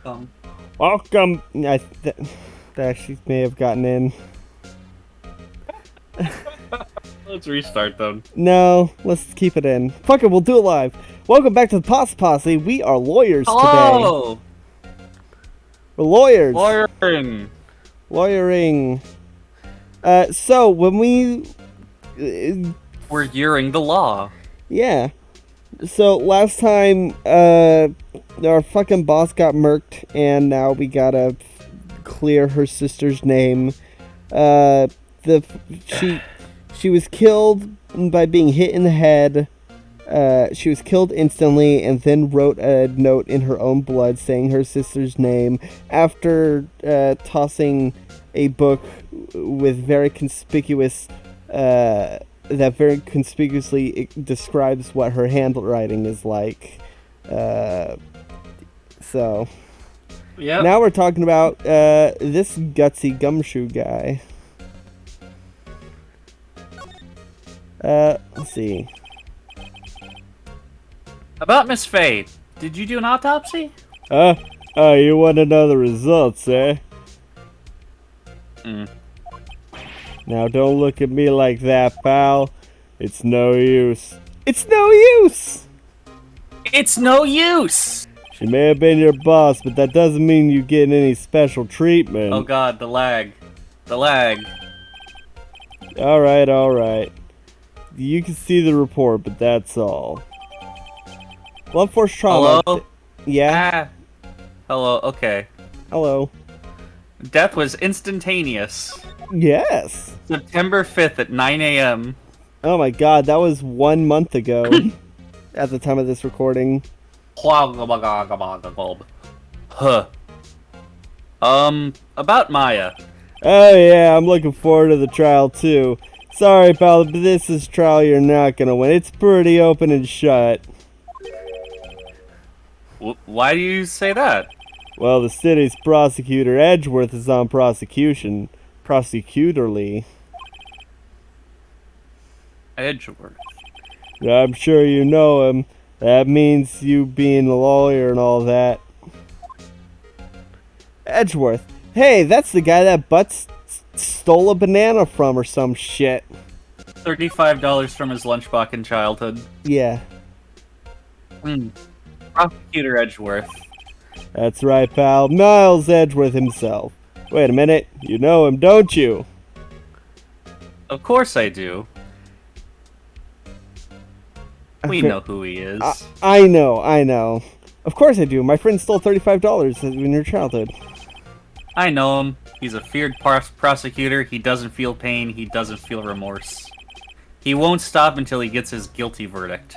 Welcome. Welcome. That she may have gotten in. Let's restart them. No, let's keep it in. Fuck it, we'll do it live. Welcome back to the Posse Posse. We are lawyers today. Hello! We're lawyers. Lawyering! Lawyering. So when we... We're hearing the law. yeah. So last time, our fucking boss got murked, and now we gotta clear her sister's name. She was killed by being hit in the head. She was killed instantly and then wrote a note in her own blood saying her sister's name after tossing a book with very conspicuous that very conspicuously describes what her handwriting is like. So Yep. now we're talking about this gutsy gumshoe guy. Let's see. About Miss Fate, did you do an autopsy? Oh, you want to know the results, eh? Now don't look at me like that, pal. It's no use. It's no use! It's no use! She may have been your boss, but that doesn't mean you get any special treatment. Oh god, the lag. The lag. Alright. You can see the report, but that's all. Blunt force trauma. Hello? Yeah? Ah. Hello, okay. Hello. Death was instantaneous. Yes! September 5th at 9 a.m. Oh my god, that was 1 month ago. At the time of this recording. Huh. About Maya. Oh yeah, I'm looking forward to the trial too. Sorry, pal, but this is a trial you're not gonna win. It's pretty open and shut. Why do you say that? Well, the city's prosecutor, Edgeworth, is on prosecution. Prosecutorly. Edgeworth. I'm sure you know him. That means you being a lawyer and all that. Edgeworth. Hey, that's the guy that Butts stole a banana from or some shit. $35 from his lunchbox in childhood. Yeah. Prosecutor Edgeworth. That's right, pal. Miles Edgeworth himself. Wait a minute. You know him, don't you? Of course I do. We know who he is. I know. Of course I do. My friend stole $35 in your childhood. I know him. He's a feared prosecutor. He doesn't feel pain. He doesn't feel remorse. He won't stop until he gets his guilty verdict.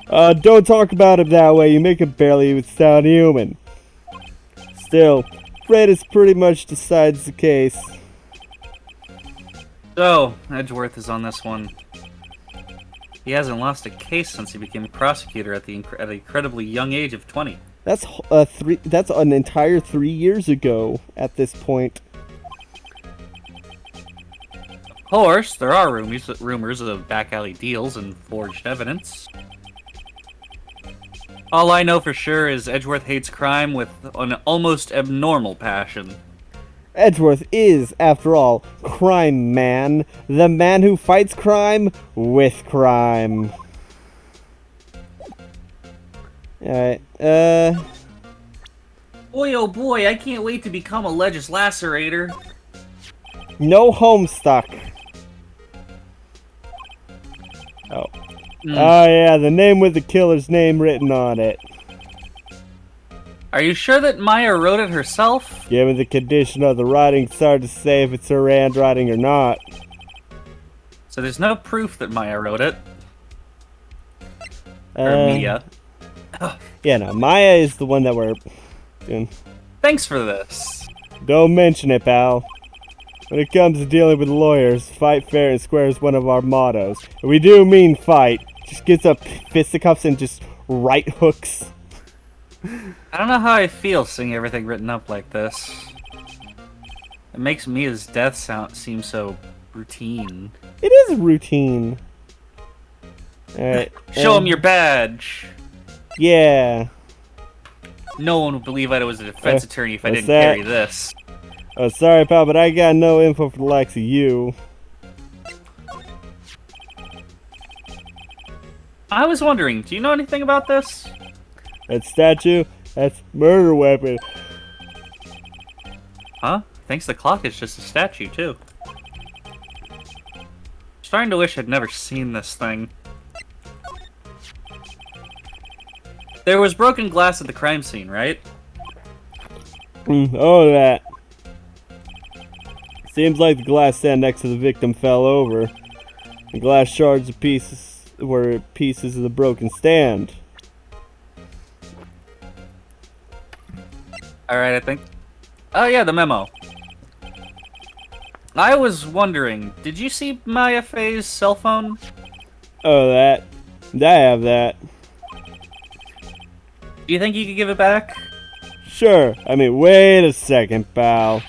Don't talk about him that way. You make him barely even sound human. Still, Fred is pretty much decides the case. So, Edgeworth is on this one. He hasn't lost a case since he became a prosecutor at an incredibly young age of 20. That's That's an entire 3 years ago at this point. Of course, there are rumors of back alley deals and forged evidence. All I know for sure is Edgeworth hates crime with an almost abnormal passion. Edgeworth is, after all, crime man. The man who fights crime with crime. Alright, Boy, oh boy, I can't wait to become a legislacerator. no Homestuck. Oh. Oh yeah, the name with the killer's name written on it. Are you sure that Maya wrote it herself? Given the condition of the writing, it's hard to say if it's her handwriting or not. So there's no proof that Maya wrote it. Or Mia. Yeah, no, Maya is the one that we're doing. Thanks for this. Don't mention it, pal. When it comes to dealing with lawyers, fight fair and square is one of our mottos. And we do mean fight. Just gets up fisticuffs and just right hooks. I don't know how I feel seeing everything written up like this. It makes Mia's death seem so routine. It is routine. Alright. Show him your badge. Yeah. No one would believe I was a defense attorney if I what's didn't that? carry this. Oh, sorry, pal, but I got no info for the likes of you. I was wondering, do you know anything about this? That statue, that's murder weapon. Huh? Thinks the clock is just a statue, too. Starting to wish I'd never seen this thing. There was broken glass at the crime scene, right? Oh, that. Seems like the glass stand next to the victim fell over. The glass shards of pieces were pieces of the broken stand. Alright, I think. Oh, yeah, the memo. I was wondering, did you see Maya Fey's cell phone? Oh, that. I have that. Do you think you could give it back? Sure. I mean, wait a second, pal.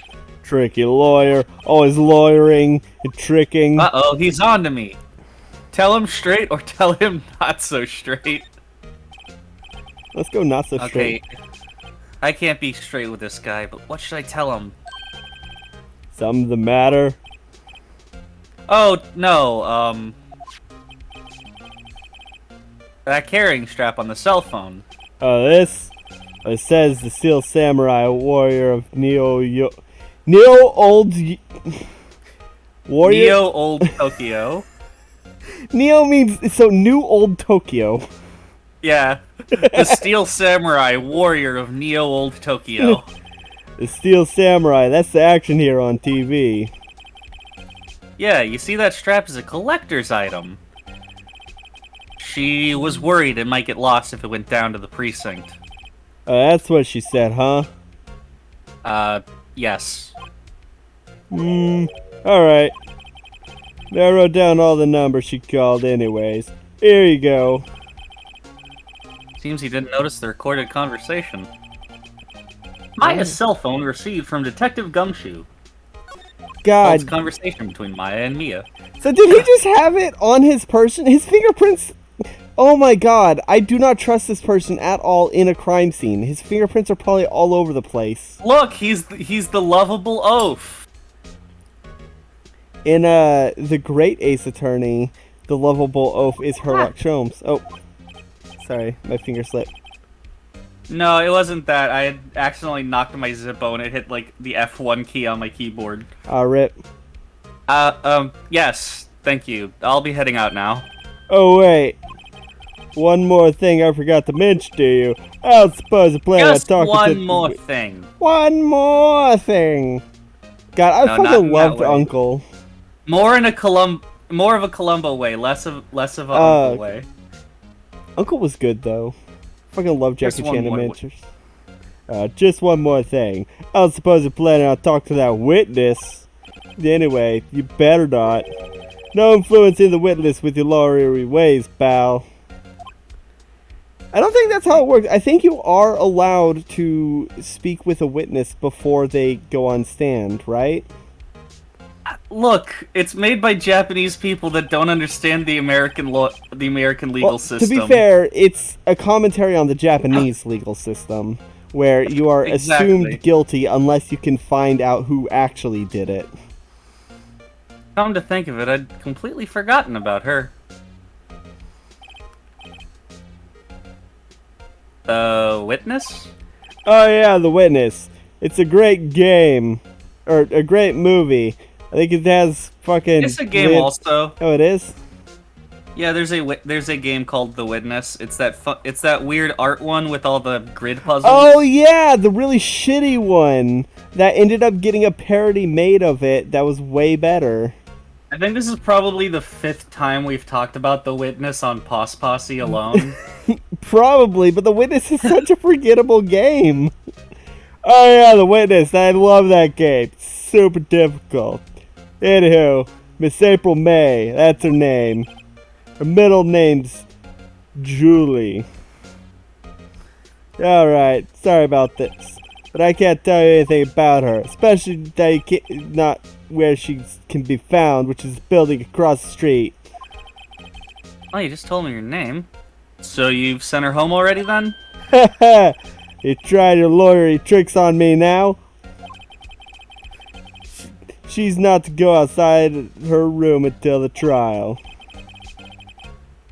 Tricky lawyer, always lawyering and tricking. Uh-oh, he's on to me. Tell him straight or tell him not so straight. Let's go not so Okay. straight. I can't be straight with this guy, but what should I tell him? Something the matter? Oh, no, that carrying strap on the cell phone. Oh, this? It says the Steel Samurai warrior of Warrior. Neo Old Tokyo. Neo means so new old Tokyo. Yeah. The Steel Samurai warrior of Neo Old Tokyo. The Steel Samurai, that's the action hero on TV. Yeah, you see that strap is a collector's item. She was worried it might get lost if it went down to the precinct. That's what she said, huh? Yes. Alright. I wrote down all the numbers she called anyways. Here you go. Seems he didn't notice the recorded conversation. Maya's cell phone received from Detective Gumshoe. Holds God. conversation between Maya and Mia. So did he just have it on his person? His fingerprints... Oh my god, I do not trust this person at all in a crime scene. His fingerprints are probably all over the place. Look, he's the lovable oaf. In The Great Ace Attorney, the lovable oaf is Sherlock Holmes. Oh, sorry, my finger slipped. No, it wasn't that. I had accidentally knocked my Zippo and it hit like the F1 key on my keyboard. Rip. Yes, thank you. I'll be heading out now. Oh wait, one more thing I forgot to mention to you. I don't suppose I plan on Just talking one to... more thing. One more thing. God, I No, not in fucking that loved way. Uncle. More of a Columbo way, less of a Uncle way. Uncle was good though. Fucking love Just Jackie one Chan more- adventures. Just one more thing. I don't suppose you're planning on talking to that witness. Anyway, you better not. No influence in the witness with your lawyery ways, pal. I don't think that's how it works. I think you are allowed to speak with a witness before they go on stand, right? Look, it's made by Japanese people that don't understand the American legal system. To be fair, it's a commentary on the Japanese legal system, where you are Exactly. assumed guilty unless you can find out who actually did it. Come to think of it, I'd completely forgotten about her. The witness? Oh yeah, The Witness. It's a great game. Or a great movie. I think it has fucking... It's a game also. Oh, it is? Yeah, there's a game called The Witness. It's that weird art one with all the grid puzzles. Oh yeah, the really shitty one. That ended up getting a parody made of it that was way better. I think this is probably the 5th time we've talked about The Witness on Pos Posse alone. Probably, but The Witness is such a forgettable game. Oh yeah, The Witness. I love that game. It's super difficult. Anywho, Miss April May. That's her name. Her middle name's Julie. Alright, sorry about this. But I can't tell you anything about her. Especially that you can't, not where she can be found, which is the building across the street. Oh, you just told me your name. So you've sent her home already then? You tried your lawyery tricks on me now? She's not to go outside her room until the trial.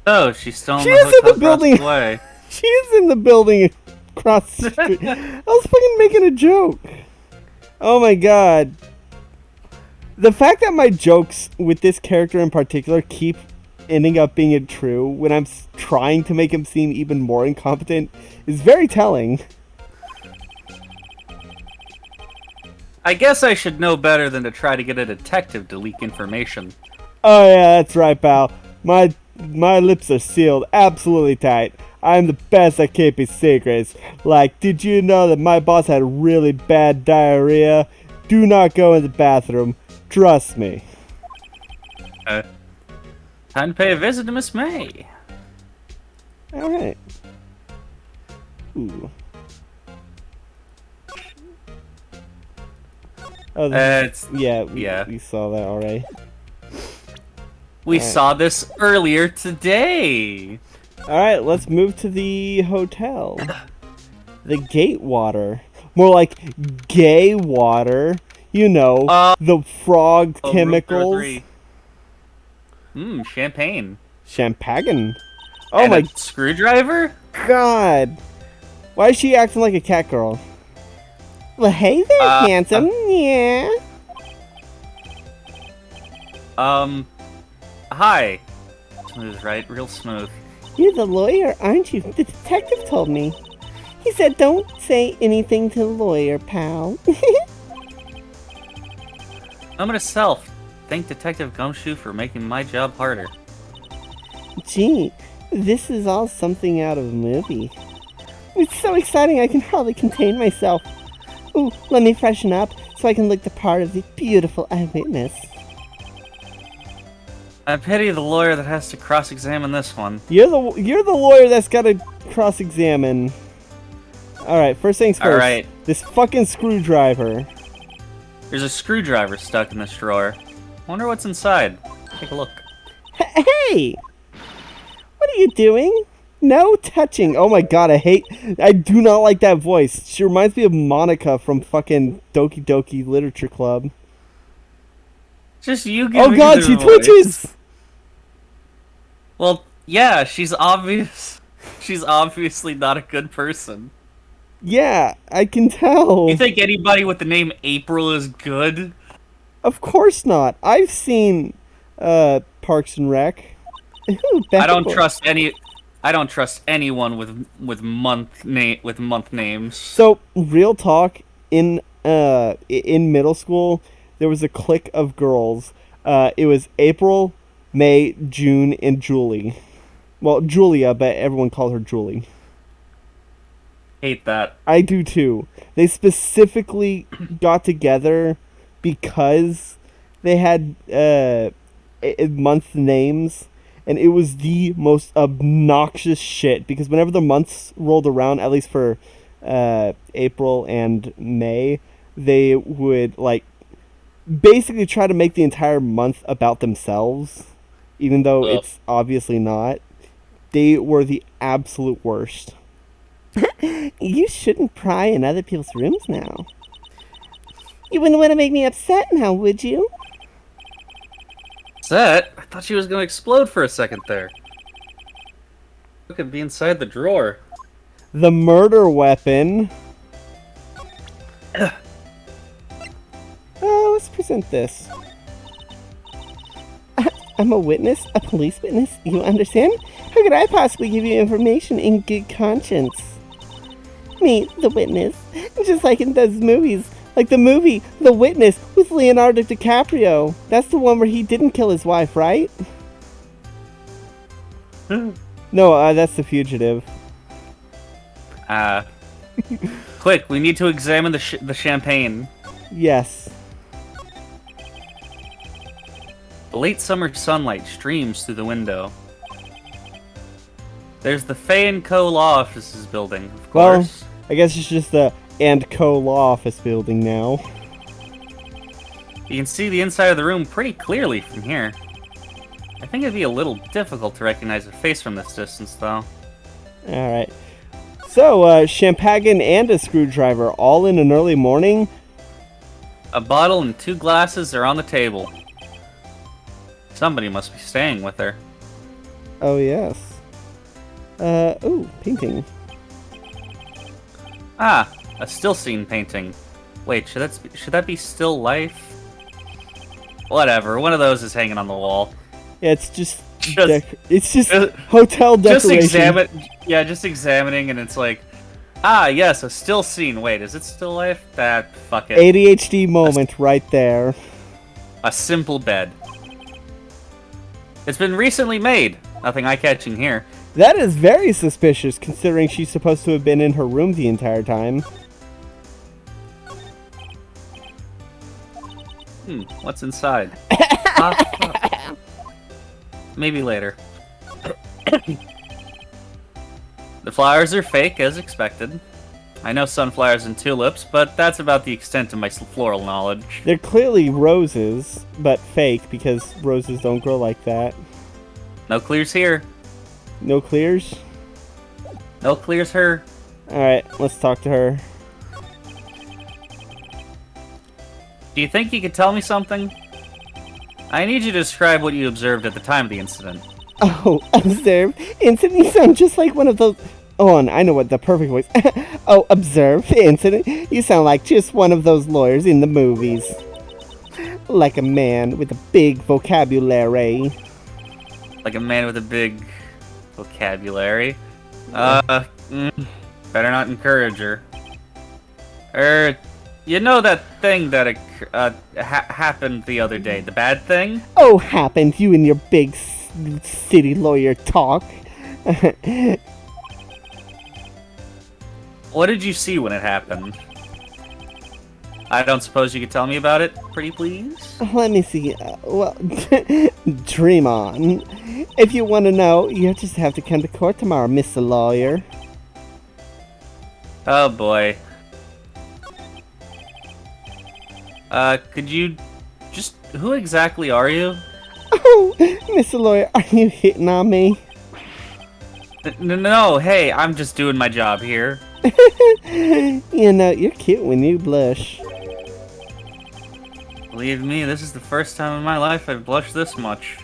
Oh, she's still in She the is in the hotel across building. the way. She is in the building across the street. I was fucking making a joke. Oh my god. The fact that my jokes with this character in particular keep ending up being true when I'm trying to make him seem even more incompetent is very telling. I guess I should know better than to try to get a detective to leak information. Oh yeah, that's right, pal. My lips are sealed absolutely tight. I'm the best at keeping secrets. Like, did you know that my boss had really bad diarrhea? Do not go in the bathroom. Trust me. Time to pay a visit to Miss May. Alright. Ooh. Oh, we saw that already. We Alright. saw this earlier today. Alright, let's move to the hotel. The Gatewater. More like gay water. You know, the frog chemicals. Champagne. Champagne. Oh And my a screwdriver? god. Why is she acting like a cat girl? Well, hey there, handsome. Yeah. Hi. Smooth, right? Real smooth. You're the lawyer, aren't you? The detective told me. He said don't say anything to the lawyer, pal. Moment of self. Thank Detective Gumshoe for making my job harder. Gee, this is all something out of a movie. It's so exciting I can hardly contain myself. Ooh, let me freshen up so I can look the part of the beautiful eyewitness. I pity the lawyer that has to cross-examine this one. You're the lawyer that's got to cross-examine. All right, first things first. All right. This fucking screwdriver. There's a screwdriver stuck in this drawer. Wonder what's inside. Take a look. Hey! What are you doing? No touching. Oh my god, I do not like that voice. She reminds me of Monica from fucking Doki Doki Literature Club. Just you giving Oh god, her she voice. twitches! Well, yeah, she's obviously not a good person. Yeah, I can tell. You think anybody with the name April is good? Of course not. I've seen Parks and Rec. Ooh, I don't trust anyone with month names. So, real talk, in middle school, there was a clique of girls. It was April, May, June, and Julie. Well, Julia, but everyone called her Julie. Hate that. I do too. They specifically got together because they had month names, and it was the most obnoxious shit. Because whenever the months rolled around, at least for April and May, they would like basically try to make the entire month about themselves, even though it's obviously not. They were the absolute worst. You shouldn't pry in other people's rooms now. You wouldn't want to make me upset now, would you? Upset? I thought she was gonna explode for a second there. What could be inside the drawer? The murder weapon. Let's present this. I'm a witness, a police witness, you understand? How could I possibly give you information in good conscience? Me, the witness, just like in those movies, like the movie The Witness with Leonardo DiCaprio. That's the one where he didn't kill his wife, right? No, that's The Fugitive. Quick, we need to examine the champagne. Yes. The late summer sunlight streams through the window. There's the Fay & Co. Law Offices building, of course. Well, I guess it's just the & Co. Law Office building now. You can see the inside of the room pretty clearly from here. I think it'd be a little difficult to recognize a face from this distance, though. Alright. So, Champagne and a screwdriver, all in an early morning? A bottle and 2 glasses are on the table. Somebody must be staying with her. Oh, yes. Ooh, painting. Ah, a still scene painting. Wait, should that be still life? Whatever, one of those is hanging on the wall. Yeah, it's just... Just- it's just just- hotel decoration. Just examining, and it's like, ah, yes, a still scene. Wait, is it still life? Fuck it. ADHD moment right there. A simple bed. It's been recently made. Nothing eye-catching here. That is very suspicious, considering she's supposed to have been in her room the entire time. What's inside? Maybe later. The flowers are fake, as expected. I know sunflowers and tulips, but that's about the extent of my floral knowledge. They're clearly roses, but fake, because roses don't grow like that. No clears here. No clears? No clears her. Alright, let's talk to her. Do you think you could tell me something? I need you to describe what you observed at the time of the incident. Oh, observe. Incident, you sound just like one of those... Oh, and I know what the perfect voice... Oh, observe. Incident, you sound like just one of those lawyers in the movies. Like a man with a big vocabulary. Like a man with a big vocabulary. Better not encourage her. You know that thing that happened the other day, the bad thing? Oh, happened, you and your big city lawyer talk. What did you see when it happened? I don't suppose you could tell me about it, pretty please? Let me see. Well, dream on. If you want to know, you just have to come to court tomorrow, Mr. Lawyer. Oh boy. Could you just... Who exactly are you? Oh, Mr. Lawyer, are you hitting on me? No, hey, I'm just doing my job here. You know, you're cute when you blush. Believe me, this is the first time in my life I've blushed this much.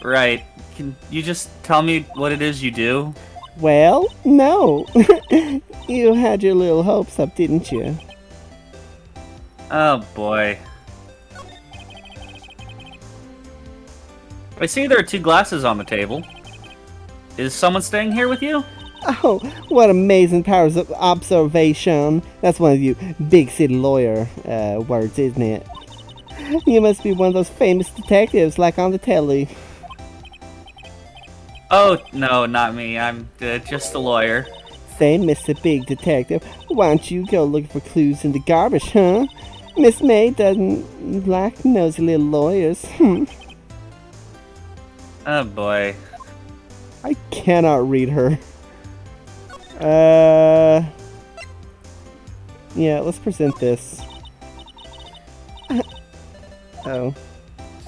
Right. Can you just tell me what it is you do? Well, no. You had your little hopes up, didn't you? Oh boy. I see there are 2 glasses on the table. Is someone staying here with you? Oh, what amazing powers of observation. That's one of you big city lawyer words, isn't it? You must be one of those famous detectives like on the telly. Oh, no, not me. I'm just a lawyer. Say, Mr. Big Detective, why don't you go looking for clues in the garbage, huh? Miss May doesn't like nosy little lawyers. Oh boy. I cannot read her. Yeah, let's present this. Oh.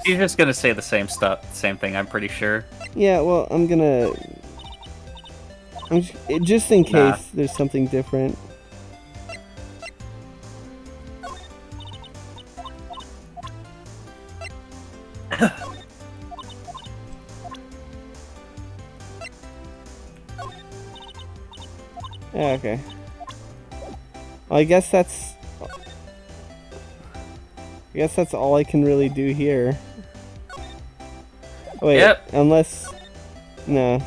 She's just gonna say the same thing, I'm pretty sure. Yeah, well, just in case Nah. there's something different. Yeah, okay. Well, I guess that's all I can really do here. Wait, Yep. unless... No.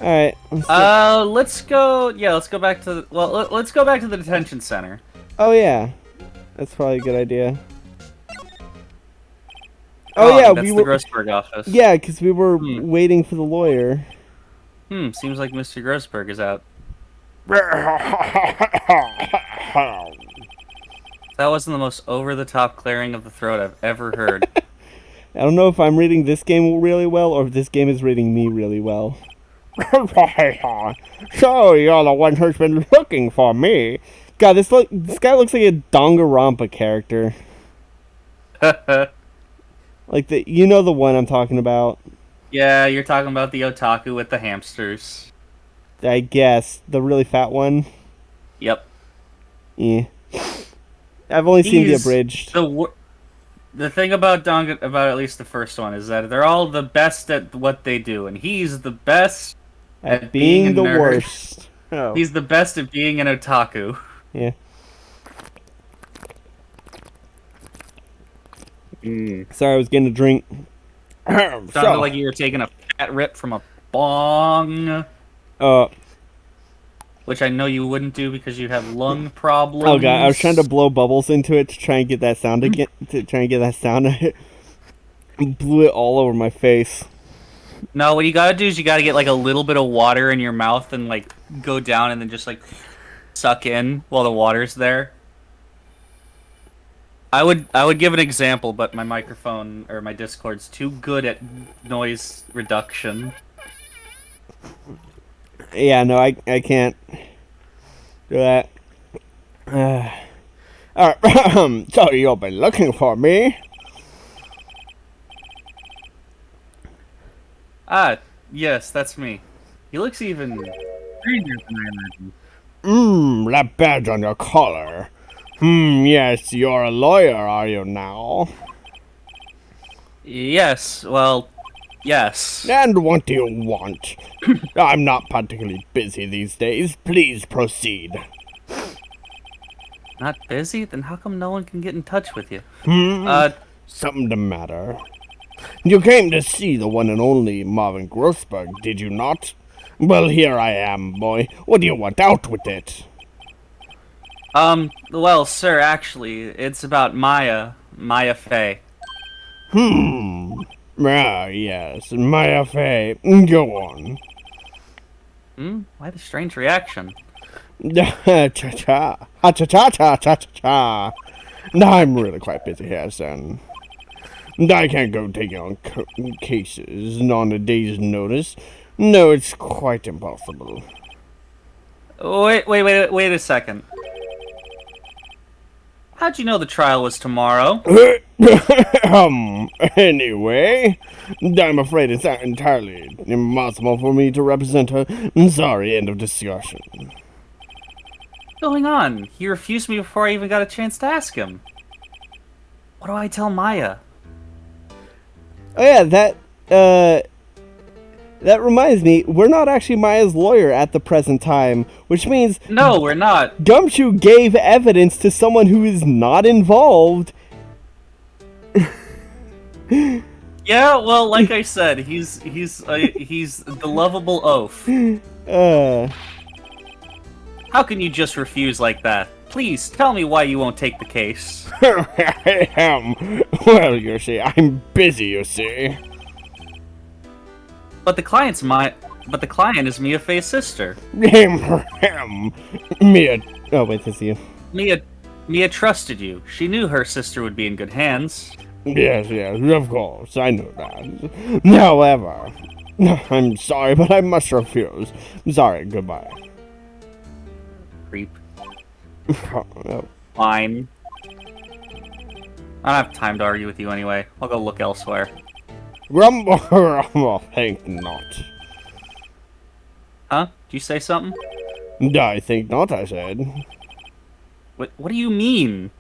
Alright. Let's go... Yeah, let's go back to the... Well, let's go back to the detention center. Oh, yeah. That's probably a good idea. Oh, yeah, that's we the were... Grossberg office. Yeah, because we were waiting for the lawyer. Seems like Mr. Grossberg is out. That wasn't the most over-the-top clearing of the throat I've ever heard. I don't know if I'm reading this game really well or if this game is reading me really well. So you're the one who's been looking for me. God, this guy looks like a Danganronpa character. Like you know the one I'm talking about. Yeah, you're talking about the otaku with the hamsters. I guess the really fat one. Yep. Yeah. I've only seen the He's abridged. the thing about about at least the first one is that they're all the best at what they do, and he's the best At being a being the nerd. worst. Oh. He's the best at being an otaku. Yeah. Mm. Sorry, I was getting a drink. Sounded like you were taking a fat rip from a bong, Uh, which I know you wouldn't do because you have lung problems. oh god, I was trying to blow bubbles into it to try and get that sound again. To try and get that sound. Blew it all over my face. No, what you gotta do is you gotta get like a little bit of water in your mouth and like go down and then just like suck in while the water's there. I would give an example, but my microphone or my Discord's too good at noise reduction. Yeah, no, I can't do that. Alright, so you've been looking for me? Ah, yes, that's me. He looks even stranger than I imagined. That badge on your collar. Yes, you're a lawyer, are you now? Yes, well, yes. And what do you want? I'm not particularly busy these days. Please proceed. Not busy? Then how come no one can get in touch with you? Something the matter. You came to see the one and only Marvin Grossberg, did you not? Well, here I am, boy. What do you want? Out with it. Well, sir, actually, it's about Maya Fey. Ah, yes, Maya Fey. Go on. Why the strange reaction? Cha-cha. Ha-cha-cha-cha-cha-cha-cha. I'm really quite busy here, son. I can't go taking on cases on a day's notice. No, it's quite impossible. Wait a second. How'd you know the trial was tomorrow? Anyway, I'm afraid it's not entirely impossible for me to represent her. Sorry, end of discussion. What's going on? He refused me before I even got a chance to ask him. What do I tell Maya? Oh yeah, that reminds me, we're not actually Maya's lawyer at the present time, which means No, we're not. Gumshoe gave evidence to someone who is not involved. Yeah, well, like I said, he's the lovable oaf. How can you just refuse like that? Please tell me why you won't take the case. I am. Well, you see, I'm busy, you see. But the client is Mia Fey's sister. Mia. Oh, wait, this is you. Mia trusted you. She knew her sister would be in good hands. Yes, of course, I know that. However, I'm sorry, but I must refuse. Sorry, goodbye. Creep. Oh. Fine. I don't have time to argue with you anyway. I'll go look elsewhere. Grumble, think not. Huh? Did you say something? I think not, I said. What do you mean?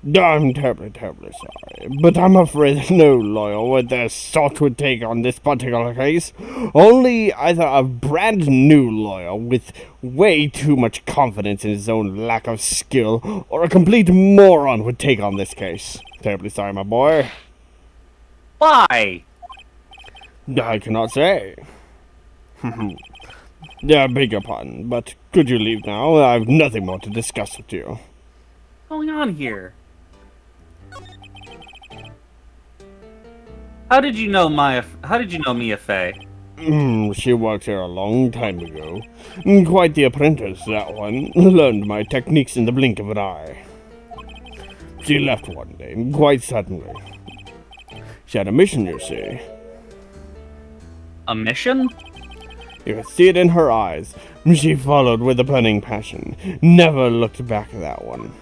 I'm terribly sorry, but I'm afraid no lawyer with their sort would take on this particular case. Only either a brand new lawyer with way too much confidence in his own lack of skill, or a complete moron would take on this case. Terribly sorry, my boy. Why? I cannot say. Yeah, beg your pardon, but could you leave now? I've nothing more to discuss with you. What's going on here? How did you know Mia Fey? She worked here a long time ago. Quite the apprentice, that one. Learned my techniques in the blink of an eye. She left one day, quite suddenly. She had a mission, you see. A mission? You could see it in her eyes. She followed with a burning passion. Never looked back at that one.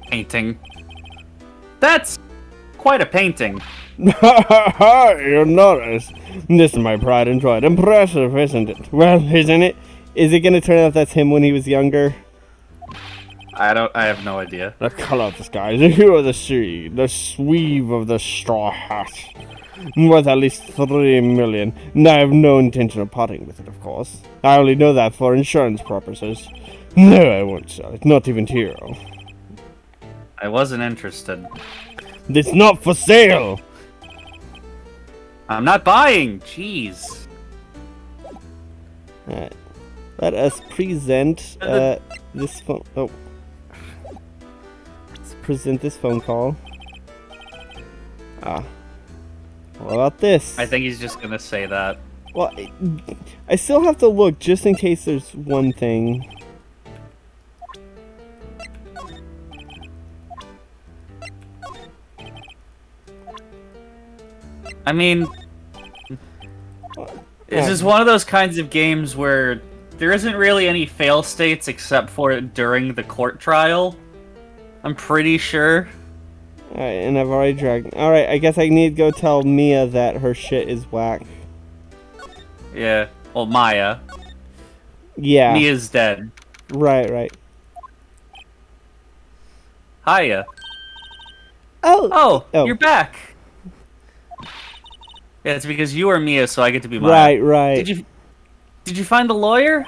Painting. That's quite a painting. You notice. This is my pride and joy. Impressive, isn't it? Well, isn't it? Is it gonna turn out that's him when he was younger? I have no idea. The color of the sky, the hue of the sea, the sweep of the straw hat. Worth at least 3 million. And I have no intention of parting with it, of course. I only know that for insurance purposes. No, I won't sell it, not even to Hero. I wasn't interested. It's not for sale! I'm not buying! Jeez. Alright. Let us present this phone. Oh. Let's present this phone call. Ah. What about this? I think he's just gonna say that. Well, I still have to look just in case there's one thing. I mean, this is one of those kinds of games where there isn't really any fail states except for during the court trial. I'm pretty sure. Alright, and I've already dragged. Alright, I guess I need to go tell Mia that her shit is whack. Yeah. Well, Maya. Yeah. Mia's dead. Right. Hiya. Oh, You're back. Yeah, it's because you are Mia, so I get to be Maya. Right. Did you find the lawyer?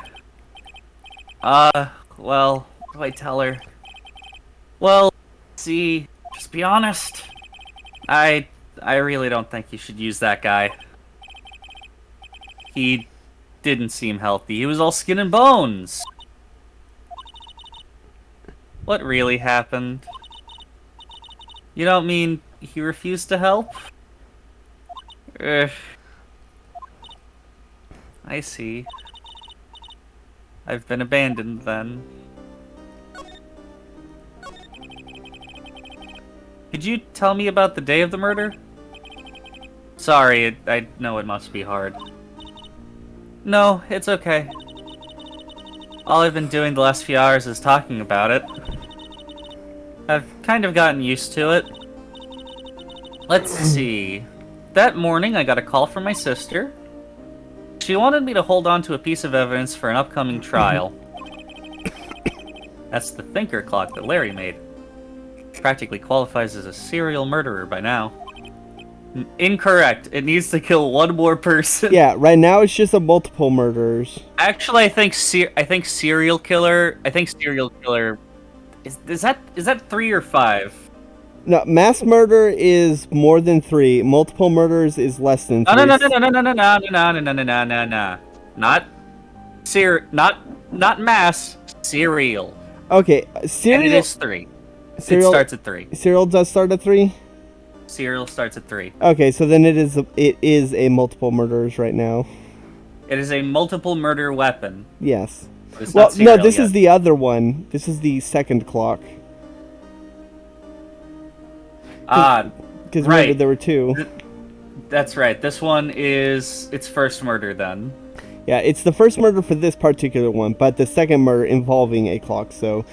Well, what do I tell her? Well, see, just be honest. I really don't think you should use that guy. He didn't seem healthy. He was all skin and bones. What really happened? You don't mean he refused to help? I see. I've been abandoned then. Could you tell me about the day of the murder? Sorry, I know it must be hard. No, it's okay. All I've been doing the last few hours is talking about it. I've kind of gotten used to it. Let's see. That morning, I got a call from my sister. She wanted me to hold on to a piece of evidence for an upcoming trial. That's the thinker clock that Larry made. Practically qualifies as a serial murderer by now. Incorrect. It needs to kill one more person. Yeah, right now it's just a multiple murderers. Actually, I think serial killer. Is that 3 or 5? No, mass murder is more than 3. Multiple murders is less than 3. No. Not mass. Serial. Okay, And serial. it is 3. Serial It starts at 3. Serial does start at 3. Serial starts at 3. Okay, so then it is a multiple murderers right now. It is a multiple murder weapon. Yes. It's Well, not serial no, this yet. is the other one. This is the second clock. Because remember, right. there were 2. That's right. This one is its first murder then. Yeah, it's the first murder for this particular one, but the second murder involving a clock. So,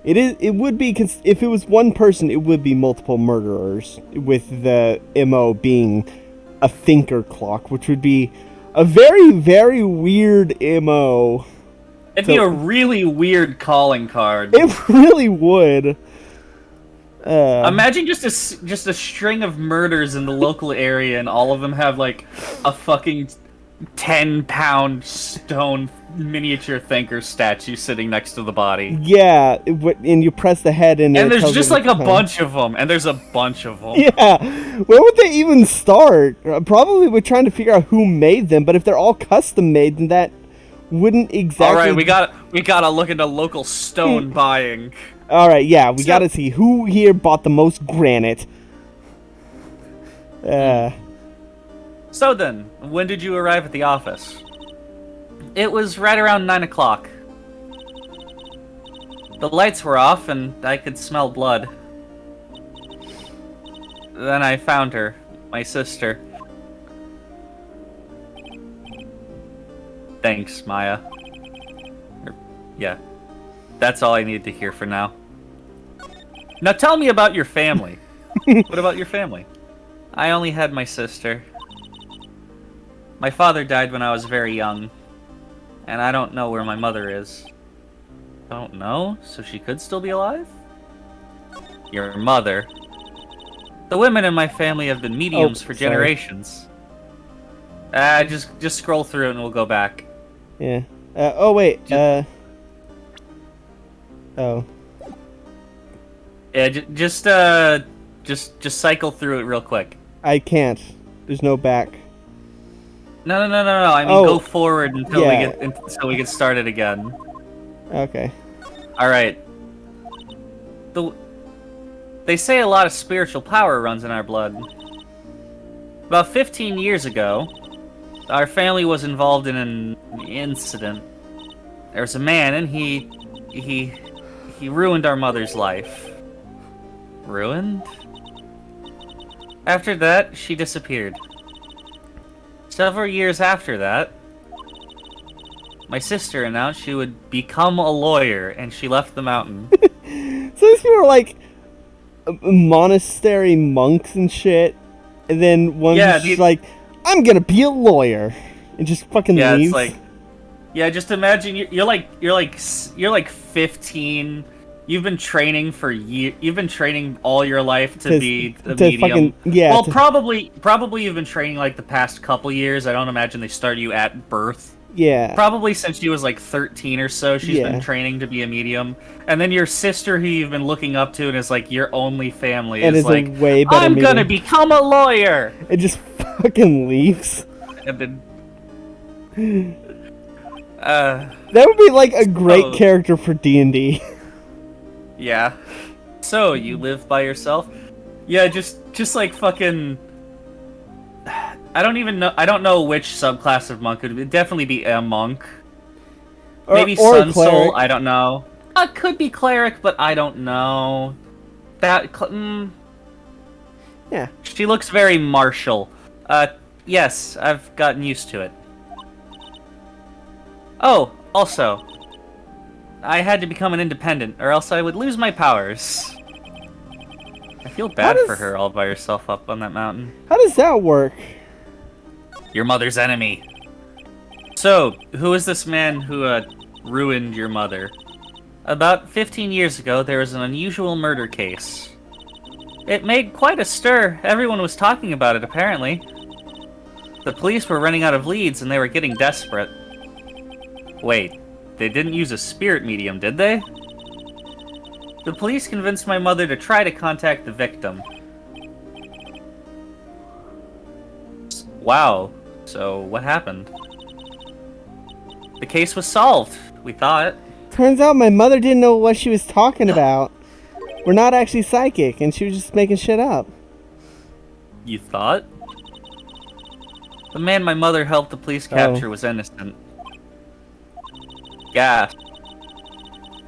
it would be if it was one person, it would be multiple murderers, with the MO being a thinker clock, which would be a very, very weird MO. It'd be a really weird calling card. It really would. Imagine just a string of murders in the local area, and all of them have like a fucking 10-pound stone miniature thinker statue sitting next to the body. Yeah, and you press the head and And it there's tells just you like the a time. bunch of them, and there's a bunch of them. Yeah, where would they even start? Probably with trying to figure out who made them, but if they're all custom made, then that wouldn't exactly... Alright, we gotta look into local stone buying. Alright, yeah, we gotta see who here bought the most granite. So then, when did you arrive at the office? It was right around 9 o'clock. The lights were off and I could smell blood. Then I found her, my sister. Thanks, Maya. Yeah, that's all I need to hear for now. Now tell me about your family. What about your family? I only had my sister. My father died when I was very young, and I don't know where my mother is. Don't know? So she could still be alive? Your mother. The women in my family have been mediums for sorry. generations. Just scroll through it and we'll go back. Yeah. Oh wait. Oh. Yeah, just cycle through it real quick. I can't. There's no back. No. I mean, go forward until we get started again. Okay. All right. They say a lot of spiritual power runs in our blood. About 15 years ago, our family was involved in an incident. There was a man, and he ruined our mother's life. Ruined? After that, she disappeared. Several years after that, my sister announced she would become a lawyer, and she left the mountain. So these people are like monastery monks and shit, and then one's just like, "I'm gonna be a lawyer," and just fucking leaves. It's like, just imagine you're like 15. You've been training for years. You've been training all your life to be a medium. Well, probably you've been training like the past couple years. I don't imagine they start you at birth. Yeah. Probably since she was like 13 or so, she's been training to be a medium. And then your sister, who you've been looking up to and is like your only family, is like, way better I'm gonna become a lawyer! It just fucking leaves. And then... that would be like a great character for D&D. Yeah. So, you live by yourself? Yeah, just like fucking... I don't know which subclass of monk it would definitely be a monk. Maybe Sun Soul, I don't know. Could be cleric, but I don't know. Yeah. She looks very martial. Yes, I've gotten used to it. Oh, also, I had to become an independent, or else I would lose my powers. I feel bad for her all by herself up on that mountain. How does that work? Your mother's enemy. So, who is this man who ruined your mother? About 15 years ago, there was an unusual murder case. It made quite a stir. Everyone was talking about it, apparently. The police were running out of leads, and they were getting desperate. Wait, they didn't use a spirit medium, did they? The police convinced my mother to try to contact the victim. Wow. So, what happened? The case was solved, we thought. Turns out my mother didn't know what she was talking about. We're not actually psychic, and she was just making shit up. You thought? The man my mother helped the police capture was innocent. Gasp.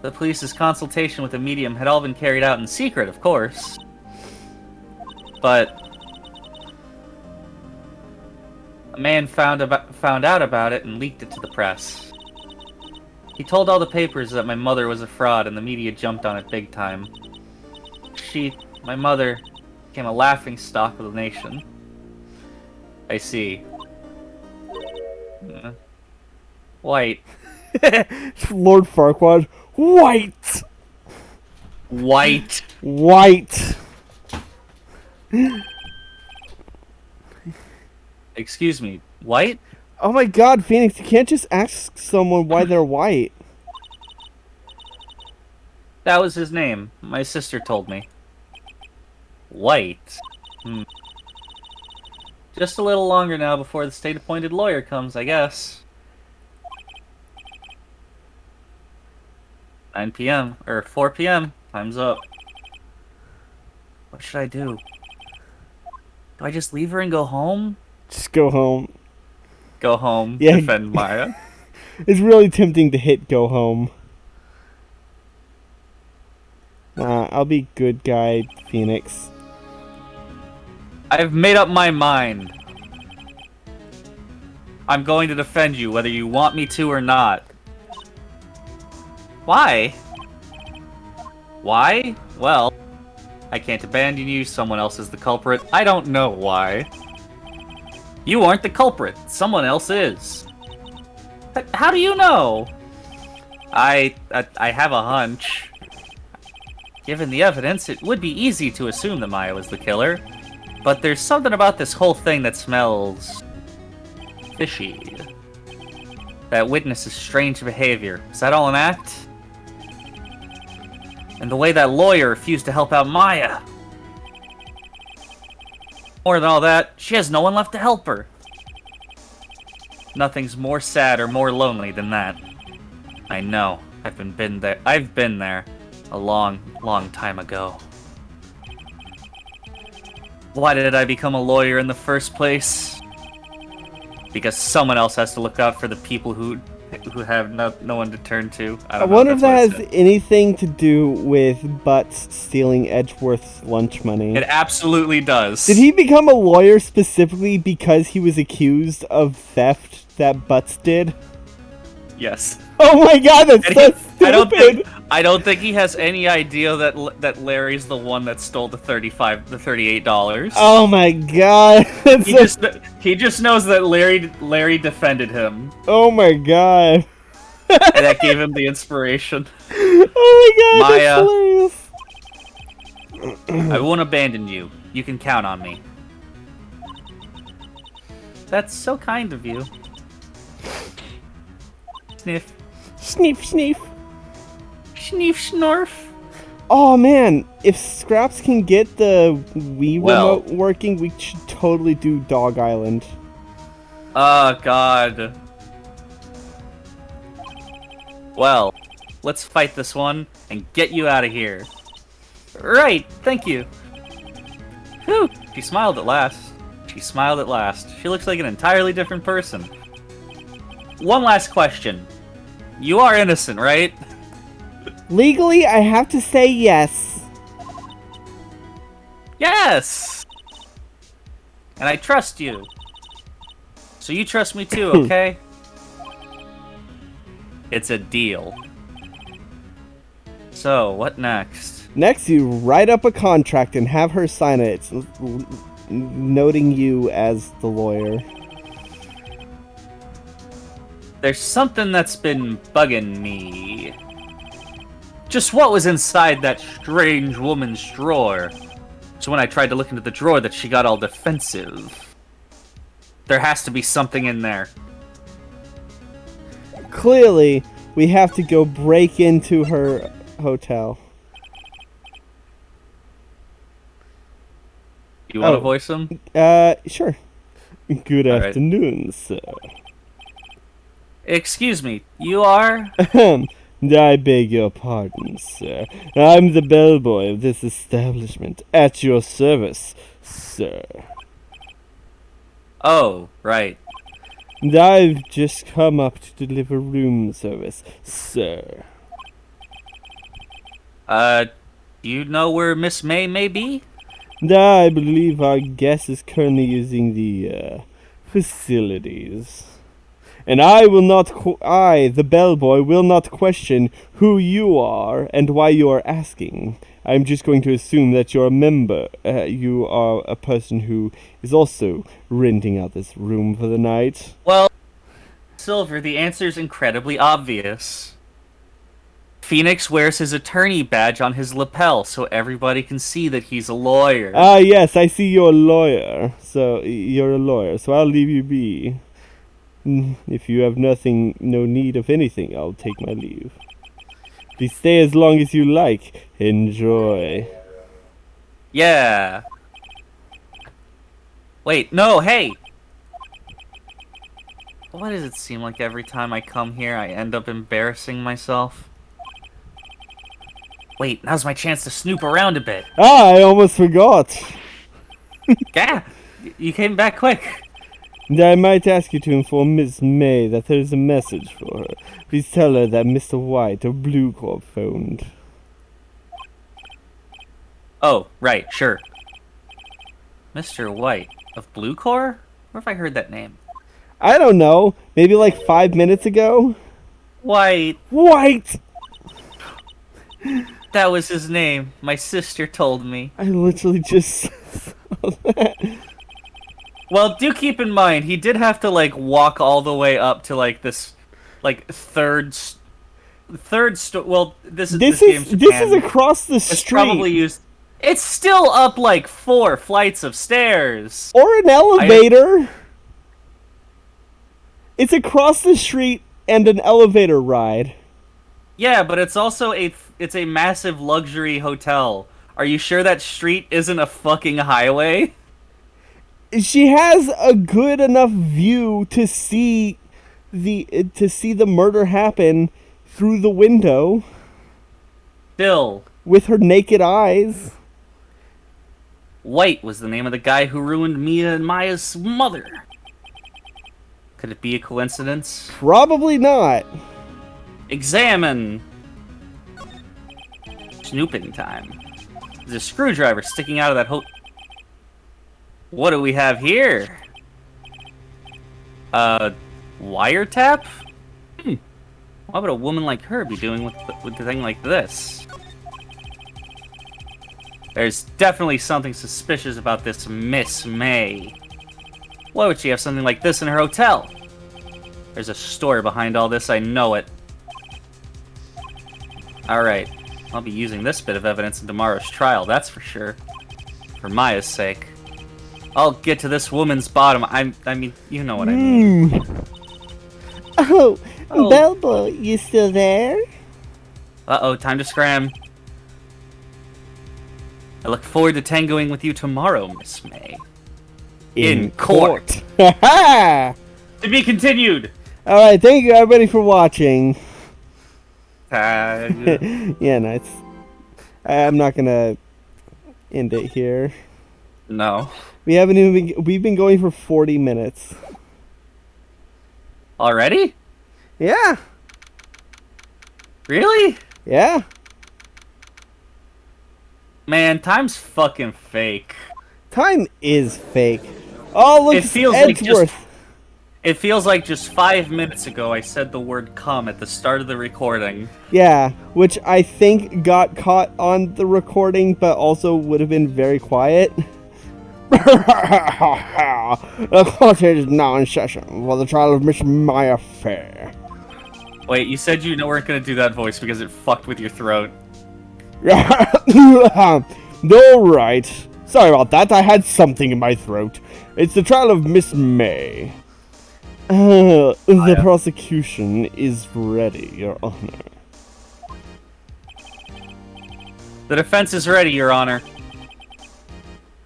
The police's consultation with the medium had all been carried out in secret, of course. But... a man found out about it and leaked it to the press. He told all the papers that my mother was a fraud, and the media jumped on it big time. My mother, became a laughingstock of the nation. I see. White. Lord Farquaad. White! White. White! Excuse me, white? Oh my god, Phoenix, you can't just ask someone why they're white. That was his name. My sister told me. White. Just a little longer now before the state-appointed lawyer comes, I guess. 9 p.m. or 4 p.m. Time's up. What should I do? Do I just leave her and go home? Just go home. Go home. Yeah. Defend Maya. It's really tempting to hit go home. I'll be good guy, Phoenix. I've made up my mind. I'm going to defend you, whether you want me to or not. Why? Why? Well, I can't abandon you. Someone else is the culprit. I don't know why. You aren't the culprit. Someone else is. How do you know? I have a hunch. Given the evidence, it would be easy to assume that Maya was the killer. But there's something about this whole thing that smells fishy. That witnesses strange behavior. Is that all an act? And the way that lawyer refused to help out Maya. More than all that, she has no one left to help her. Nothing's more sad or more lonely than that. I know. I've been there a long, long time ago. Why did I become a lawyer in the first place? Because someone else has to look out for the people who have no one to turn to. I wonder if that has anything to do with Butts stealing Edgeworth's lunch money. It absolutely does. Did he become a lawyer specifically because he was accused of theft that Butts did? Yes. Oh my god, that's so stupid! I don't think he has any idea that Larry's the one that stole the $38. Oh my god. He just knows that Larry defended him. Oh my god. And that gave him the inspiration. Oh my god, Maya, that's hilarious. I won't abandon you. You can count on me. That's so kind of you. Sniff. Sniff, sniff. Sniff, snarf. Oh man, if Scraps can get the Wii remote working, we should totally do Dog Island. Oh god. Well, let's fight this one and get you out of here. Right, thank you. Whew, she smiled at last. She smiled at last. She looks like an entirely different person. One last question. You are innocent, right? Legally, I have to say yes. Yes! And I trust you. So you trust me too, okay? It's a deal. So, what next? Next, you write up a contract and have her sign it, noting you as the lawyer. There's something that's been bugging me. Just what was inside that strange woman's drawer? So when I tried to look into the drawer that she got all defensive. There has to be something in there. Clearly, we have to go break into her hotel. You want to voice him? Sure. Good All right. afternoon, sir. Excuse me, you are? I beg your pardon, sir. I'm the bellboy of this establishment. At your service, sir. Oh, right. And I've just come up to deliver room service, sir. Do you know where Miss may be? I believe our guest is currently using the, facilities. And I will not, the bellboy, will not question who you are and why you are asking. I'm just going to assume that you're a member. You are a person who is also renting out this room for the night. Well, Silver, the answer's incredibly obvious. Phoenix wears his attorney badge on his lapel so everybody can see that he's a lawyer. Ah, yes, I see you're a lawyer. So, you're a lawyer, so I'll leave you be. If you have no need of anything, I'll take my leave. Please stay as long as you like. Enjoy. Yeah. Wait, no, hey! Why does it seem like every time I come here, I end up embarrassing myself? Wait, now's my chance to snoop around a bit. Ah, I almost forgot. Yeah, you came back quick. I might ask you to inform Miss May that there is a message for her. Please tell her that Mr. White of Blue Corp phoned. Oh, right, sure. Mr. White of Blue Corps? Where have I heard that name? I don't know. Maybe like 5 minutes ago? White. White! That was his name. My sister told me. I literally just saw that. Well, do keep in mind, he did have to, like, walk all the way up to, like, this, like, well, this This game's is Japan. across the It's street. probably used. It's still up, like, 4 flights of stairs. Or an elevator. It's across the street and an elevator ride. Yeah, but it's also it's a massive luxury hotel. Are you sure that street isn't a fucking highway? She has a good enough view to see the murder happen through the window Still, with her naked eyes. White was the name of the guy who ruined Mia and Maya's mother. Could it be a coincidence? Probably not. Examine. Snooping time. There's a screwdriver sticking out of that What do we have here? Wiretap? Why would a woman like her be doing with the thing like this? There's definitely something suspicious about this Miss May. Why would she have something like this in her hotel? There's a story behind all this, I know it. Alright, I'll be using this bit of evidence in tomorrow's trial, that's for sure. For Maya's sake. I'll get to this woman's bottom. I mean, you know what I mean. Oh, Oh. Belbo, you still there? Uh-oh, time to scram. I look forward to tangoing with you tomorrow, Miss May. In court. Ha To be continued! Alright, thank you everybody for watching. Tag. Yeah, no, I'm not gonna end it here. No. We've been going for 40 minutes. Already? Yeah. Really? Yeah. Man, time's fucking fake. Time is fake. Oh, look, It feels like Edgeworth. It feels like just 5 minutes ago I said the word "come" at the start of the recording. Yeah, which I think got caught on the recording, but also would have been very quiet. The court is now in session for the trial of Miss Maya Fair. Wait, you said you weren't gonna do that voice because it fucked with your throat. Alright. Sorry about that, I had something in my throat. It's the trial of Miss May. The prosecution is ready, Your Honor. The defense is ready, Your Honor.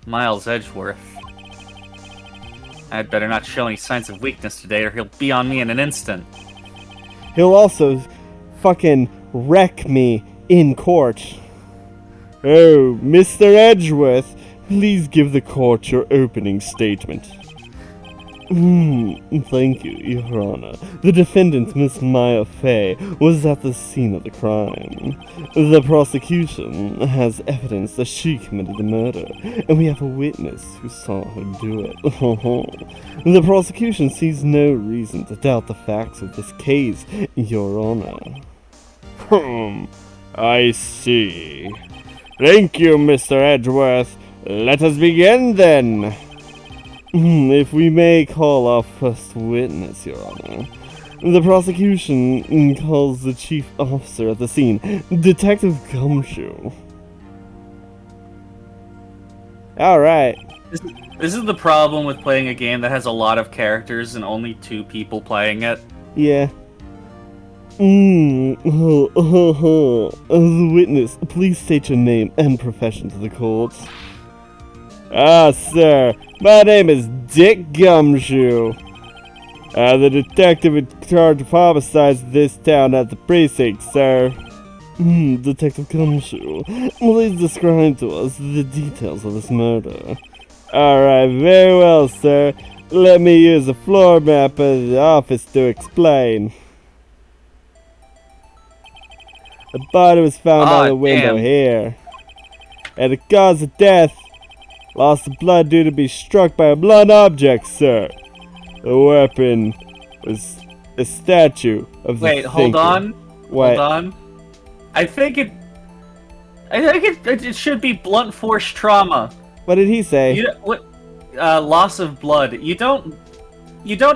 Miles Edgeworth. I'd better not show any signs of weakness today or he'll be on me in an instant. He'll also fucking wreck me in court. Oh, Mr. Edgeworth, please give the court your opening statement. Thank you, Your Honor. The defendant, Miss Maya Fey, was at the scene of the crime. The prosecution has evidence that she committed the murder, and we have a witness who saw her do it. The prosecution sees no reason to doubt the facts of this case, Your Honor. I see. Thank you, Mr. Edgeworth. Let us begin, then. If we may call our first witness, Your Honor. The prosecution calls the chief officer at the scene, Detective Gumshoe. Alright. This is the problem with playing a game that has a lot of characters and only 2 people playing it. Yeah. The witness, please state your name and profession to the court. Ah, sir, my name is Dick Gumshoe. The detective in charge of homicides of this town at the precinct, sir. Detective Gumshoe, please describe to us the details of this murder. Alright, very well, sir. Let me use the floor map of the office to explain. The body was found by the window damn. here. And the cause of death, loss of blood due to be struck by a blunt object, sir. The weapon was a statue of the Wait, hold thinker. on. What? Hold on. I think I think it should be blunt force trauma. What did he say? Loss of blood. You don't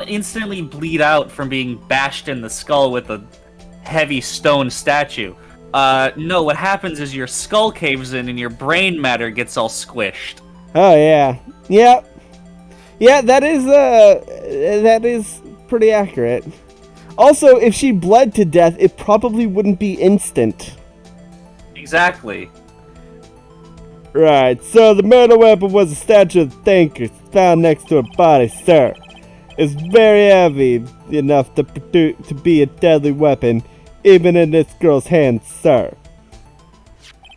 instantly bleed out from being bashed in the skull with a heavy stone statue. No, what happens is your skull caves in and your brain matter gets all squished. Oh yeah. Yep. Yeah, that is pretty accurate. Also, if she bled to death, it probably wouldn't be instant. Exactly. Right, so the murder weapon was a statue of Thinker found next to her body, sir. It's very heavy enough to be a deadly weapon, even in this girl's hands, sir.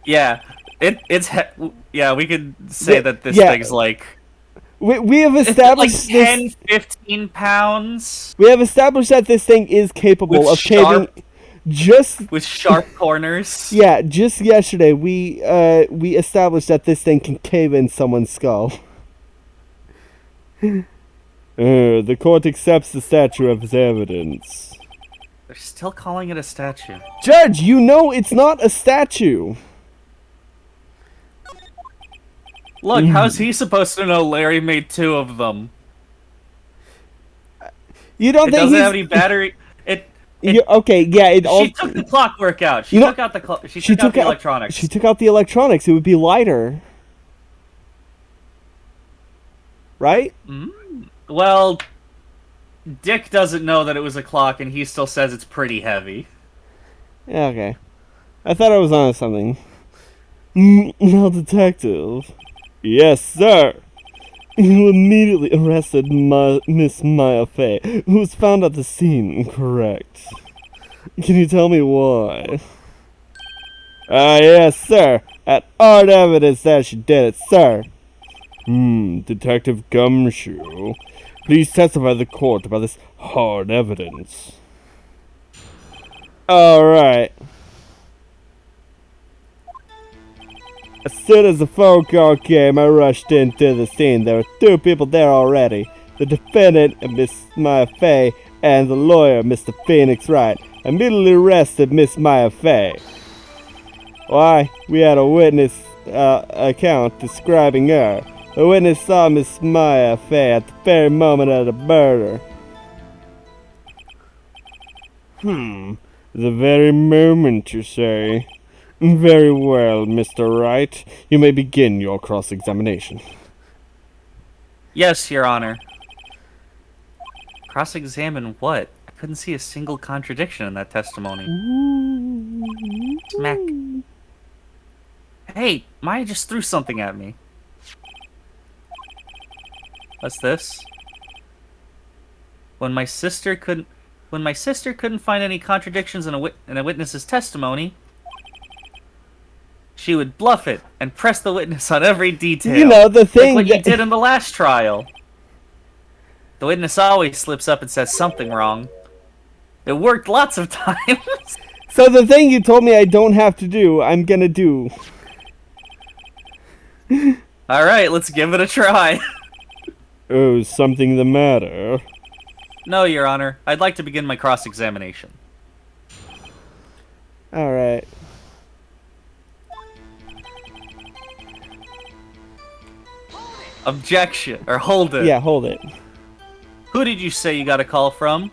Yeah, we could say that this yeah. thing's like... We have established like 10, 15 pounds. We have established that this thing is capable of caving... with sharp corners. Yeah, just yesterday we established that this thing can cave in someone's skull. The court accepts the statue as evidence. They're still calling it a statue. Judge, you know it's not a statue. Look, how's he supposed to know Larry made 2 of them? You don't think doesn't have any battery? Okay, yeah, She took the clockwork out. She took out the electronics. She took out the electronics. It would be lighter. Right? Well, Dick doesn't know that it was a clock, and he still says it's pretty heavy. Yeah, okay. I thought I was on something. Now, detective. Yes, sir. You immediately arrested Miss Maya Fey, who was found at the scene, correct? Can you tell me why? Yes, sir. At hard evidence that she did it, sir. Detective Gumshoe. Please testify to the court about this hard evidence. Alright. As soon as the phone call came, I rushed into the scene. There were 2 people there already. The defendant, Miss Maya Fey, and the lawyer, Mr. Phoenix Wright. I immediately arrested Miss Maya Fey. Why? We had a witness account describing her. The witness saw Miss Maya Fey at the very moment of the murder. The very moment, you say? Very well, Mr. Wright. You may begin your cross-examination. Yes, Your Honor. Cross-examine what? I couldn't see a single contradiction in that testimony. Smack. Hey, Maya just threw something at me. What's this? When my sister couldn't find any contradictions in a witness's testimony, she would bluff it and press the witness on every detail. You know, the thing like what you did in the last trial. The witness always slips up and says something wrong. It worked lots of times. So the thing you told me I don't have to do, I'm gonna do. Alright, let's give it a try. Oh, something the matter? No, Your Honor. I'd like to begin my cross-examination. Alright. Objection. Or hold it. Yeah, hold it. Who did you say you got a call from?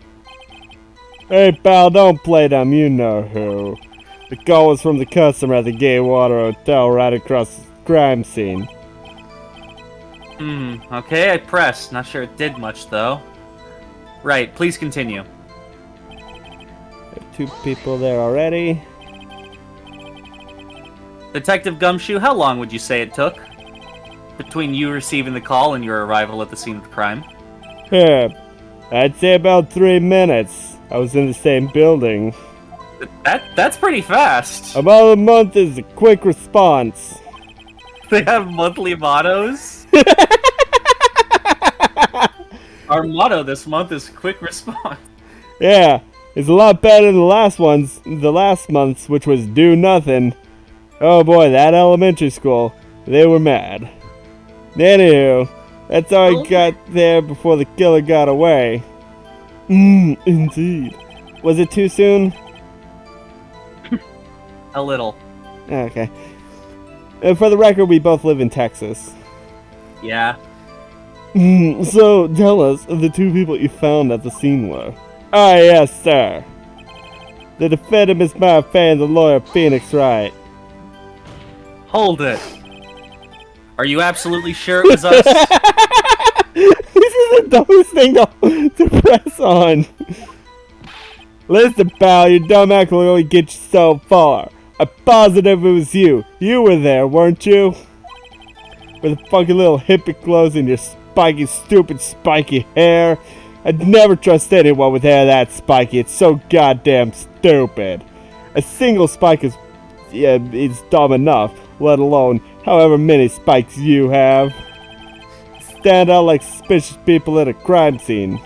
Hey, pal, don't play dumb. You know who. The call was from the customer at the Gay Water Hotel right across the crime scene. Okay, I pressed. Not sure it did much, though. Right, please continue. There are 2 people there already. Detective Gumshoe, how long would you say it took? Between you receiving the call and your arrival at the scene of the crime? I'd say about 3 minutes. I was in the same building. That's pretty fast. About a month is a quick response. They have monthly mottos? Our motto this month is quick response. Yeah, it's a lot better than the last month's, which was do nothing. Oh boy, that elementary school, they were mad. Anywho, that's how I got there before the killer got away. Indeed. Was it too soon? A little. Okay. And for the record, we both live in Texas. Yeah. So, tell us, the two people you found at the scene were. Ah, yes, sir. The defendant, Miss Maya Fey, and the lawyer, Phoenix Wright. Hold it. Are you absolutely sure it was us? This is the dumbest thing to press on. Listen, pal, your dumb act will only get you so far. I'm positive it was you. You were there, weren't you? With a funky little hippie clothes and your spiky, stupid, spiky hair. I'd never trust anyone with hair that spiky. It's so goddamn stupid. A single spike is dumb enough, let alone however many spikes you have. Stand out like suspicious people at a crime scene.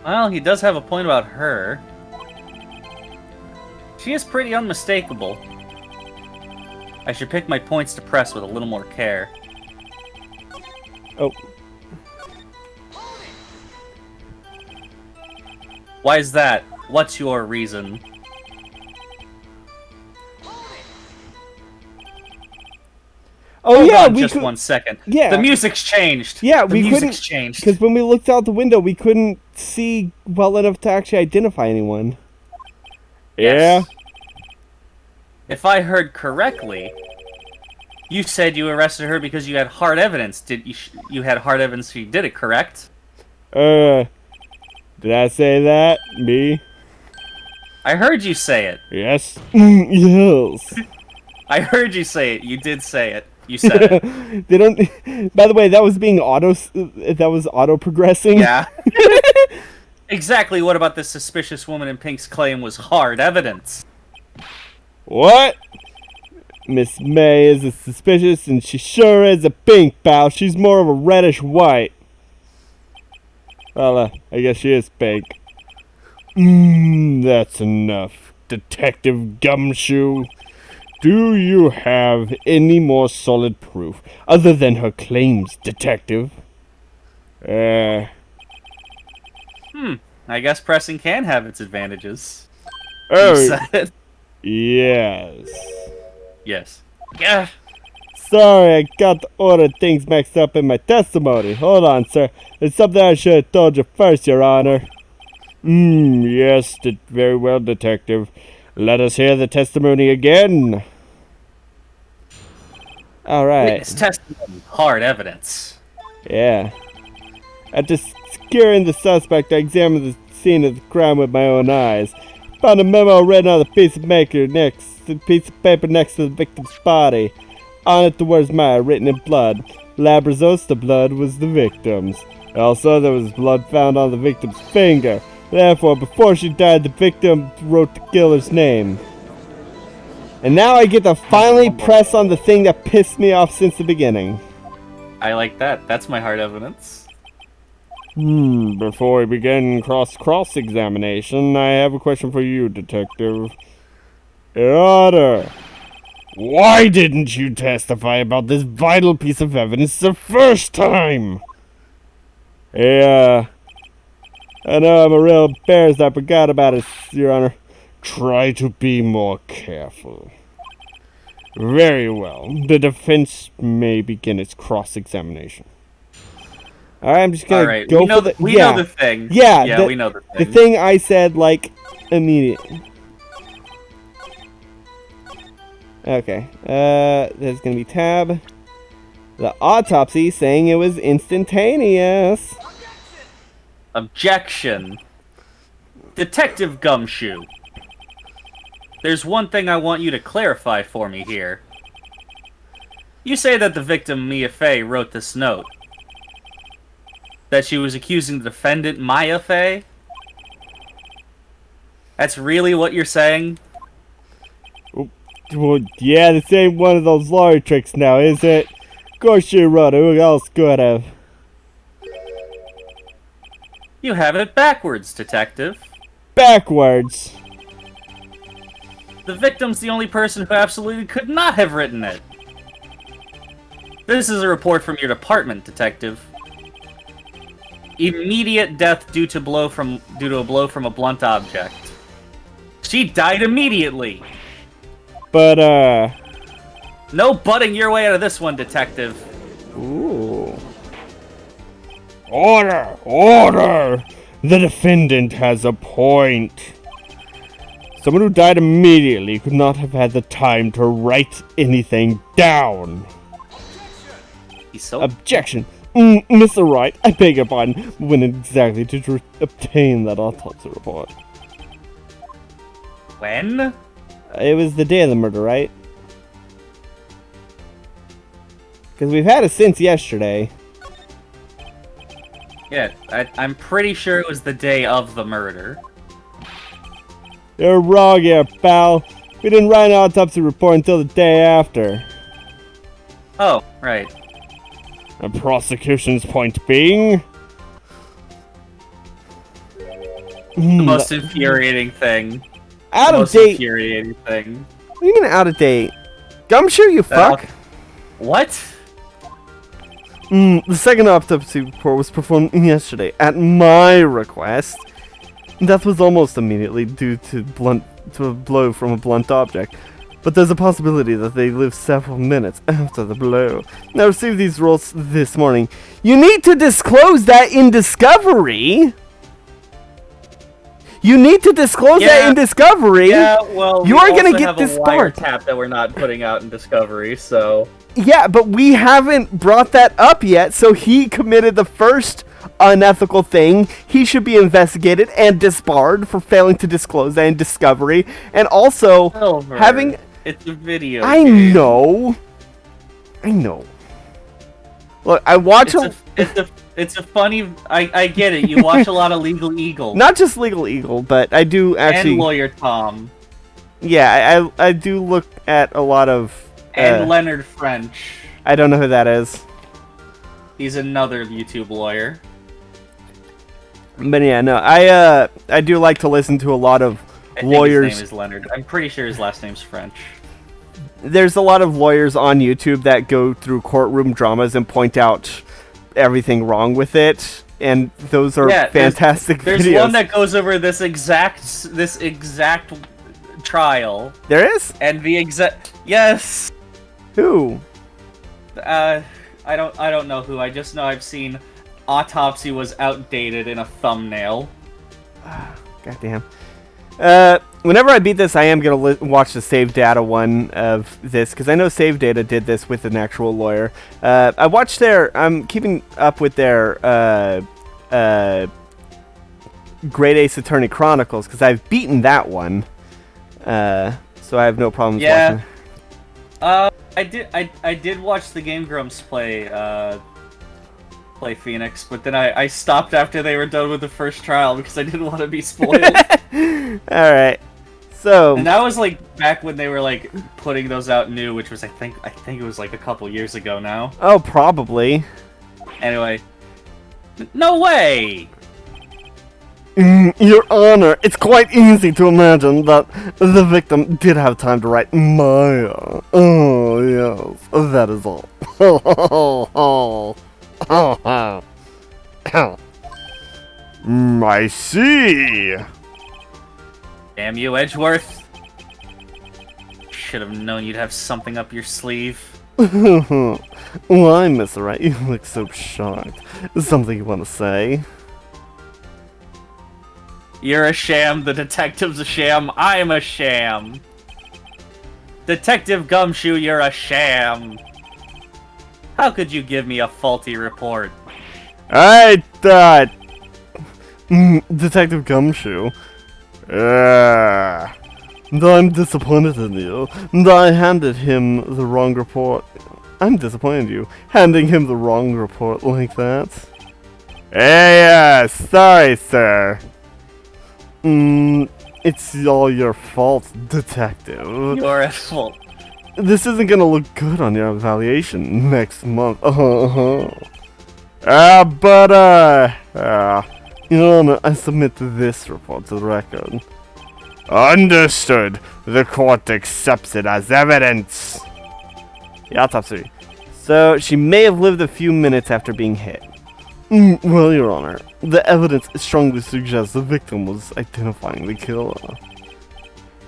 Well, he does have a point about her. She is pretty unmistakable. I should pick my points to press with a little more care. Oh. Why is that? What's your reason? Oh, Hold yeah, on we just could. 1 second. Yeah. The music's changed. Yeah, the we music's couldn't. changed. Because when we looked out the window, we couldn't see well enough to actually identify anyone. Yes. If I heard correctly, you said you arrested her because you had hard evidence. Did you had hard evidence she did it, correct? Did I say that? Me? I heard you say it. Yes. Yes. I heard you say it. You did say it. You said it. They don't. By the way, that was being auto progressing. Yeah. Exactly. What about the suspicious woman in Pink's claim was hard evidence? What? Miss May is a suspicious, and she sure is a pink, pal. She's more of a reddish white. Well, I guess she is pink. That's enough, Detective Gumshoe. Do you have any more solid proof other than her claims, Detective? I guess pressing can have its advantages. Oh, You said it. yes. Yes. Yeah. Sorry, I got the order of things mixed up in my testimony. Hold on, sir. There's something I should have told you first, Your Honor. Yes, very well, Detective. Let us hear the testimony again. Alright. Witness testimony. Hard evidence. Yeah. After securing the suspect, I examined the scene of the crime with my own eyes. Found a memo written on a piece of paper next to the victim's body. On it the words Maya written in blood. Lab results, the blood was the victim's. Also, there was blood found on the victim's finger. Therefore, before she died, the victim wrote the killer's name. And now I get to finally press on the thing that pissed me off since the beginning. I like that. That's my hard evidence. Before we begin cross-examination, I have a question for you, Detective. Your Honor, why didn't you testify about this vital piece of evidence the first time? I know I'm a real embarrassed I forgot about it, Your Honor. Try to be more careful. Very well. The defense may begin its cross-examination. Alright, I'm just gonna go for the... We know the thing. Yeah, we know the thing. The thing I said, like, immediately. Okay. There's gonna be tab. The autopsy saying it was instantaneous. Objection. Detective Gumshoe. There's one thing I want you to clarify for me here. You say that the victim, Mia Fey, wrote this note. That she was accusing the defendant, Maya Fey? That's really what you're saying? Well, yeah, this ain't one of those lawyer tricks now, is it? Of course you wrote it. Who else could have? You have it backwards, Detective. Backwards. The victim's the only person who absolutely could not have written it. This is a report from your department, Detective. Immediate death due to a blow from a blunt object. She died immediately. But No butting your way out of this one, detective. Ooh. Order! Order! The defendant has a point. Someone who died immediately could not have had the time to write anything down. He's so... Objection! Mr. Wright, I beg your pardon. When exactly did you obtain that autopsy report? When? It was the day of the murder, right? Because we've had it since yesterday. Yeah, I'm pretty sure it was the day of the murder. You're wrong here, pal. We didn't write an autopsy report until the day after. Oh, right. The prosecution's point being... The most infuriating thing. Out The of most date. infuriating thing. What do you mean out of date? Gumshoe, you fuck. What? The second autopsy report was performed yesterday at my request. Death was almost immediately due to a blow from a blunt object, but there's a possibility that they lived several minutes after the blow. I received these results this morning. You need to disclose that in Discovery. You need to disclose that in Discovery. Yeah, well, you we are gonna also get have this a wiretap that we're not putting out in Discovery, so... Yeah, but we haven't brought that up yet, so he committed the first unethical thing. He should be investigated and disbarred for failing to disclose that in Discovery, and also Silver. having... It's a video I game. know. Look, I watch It's a funny... I get it, you watch a lot of Legal Eagle. not just Legal Eagle, but I do actually... And Lawyer Tom. Yeah, I do look at a lot of... And Leonard French. I don't know who that is. He's another YouTube lawyer. But yeah, no, I do like to listen to a lot of lawyers. His name is Leonard. I'm pretty sure his last name's French. There's a lot of lawyers on YouTube that go through courtroom dramas and point out everything wrong with it, and those are fantastic there's videos. one that goes over this exact trial. There is? And the exact... Yes! Who? I don't know who. I just know I've seen autopsy was outdated in a thumbnail. Goddamn. Whenever I beat this, I am gonna watch the Save Data one of this, because I know Save Data did this with an actual lawyer. I watched I'm keeping up with their Great Ace Attorney Chronicles, because I've beaten that one. So I have no problems watching. I did watch the Game Grumps play Phoenix, but then I stopped after they were done with the first trial because I didn't want to be spoiled. Alright. So... And that was like back when they were like putting those out new, which was I think it was like a couple years ago now. Oh, probably. Anyway. No way! Your Honor, it's quite easy to imagine that the victim did have time to write Maya. Oh, yes, that is all. I see. Damn you, Edgeworth. Should have known you'd have something up your sleeve. Why, Mr. Wright, you look so shocked. Something you want to say? You're a sham, the detective's a sham, I'm a sham. Detective Gumshoe, you're a sham. How could you give me a faulty report? I thought... Detective Gumshoe. I'm disappointed in you. I handed him the wrong report. I'm disappointed in you. Handing him the wrong report like that. Hey, sorry, sir. It's all your fault, detective. You're at fault. This isn't gonna look good on your evaluation next month. Your Honor, I submit this report to the record. Understood. The court accepts it as evidence. The autopsy. So, she may have lived a few minutes after being hit. Well, Your Honor, the evidence strongly suggests the victim was identifying the killer.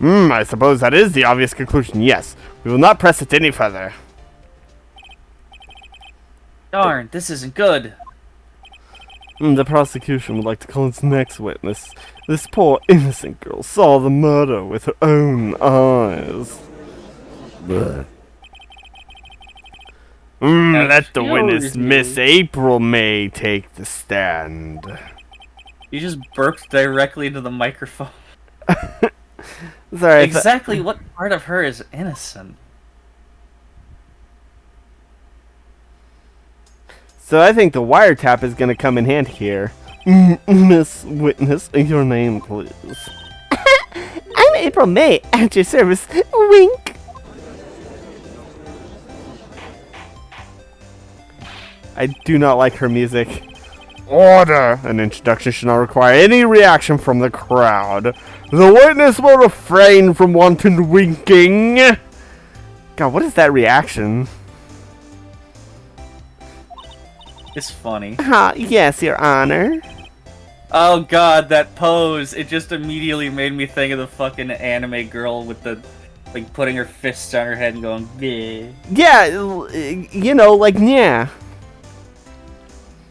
I suppose that is the obvious conclusion, yes. We will not press it any further. Darn, this isn't good. The prosecution would like to call its next witness. This poor innocent girl saw the murder with her own eyes. Let the witness, Miss April May, take the stand. You just burped directly into the microphone. Sorry. Exactly what part of her is innocent? So I think the wiretap is going to come in handy here. Miss Witness, your name, please. I'm April May, at your service. Wink. I do not like her music. Order! An introduction should not require any reaction from the crowd. The witness will refrain from wanton winking. God, what is that reaction? It's funny. Yes, Your Honor. Oh god, that pose! It just immediately made me think of the fucking anime girl with the, like, putting her fists on her head and going, bleh. Yeah, you know, like, yeah.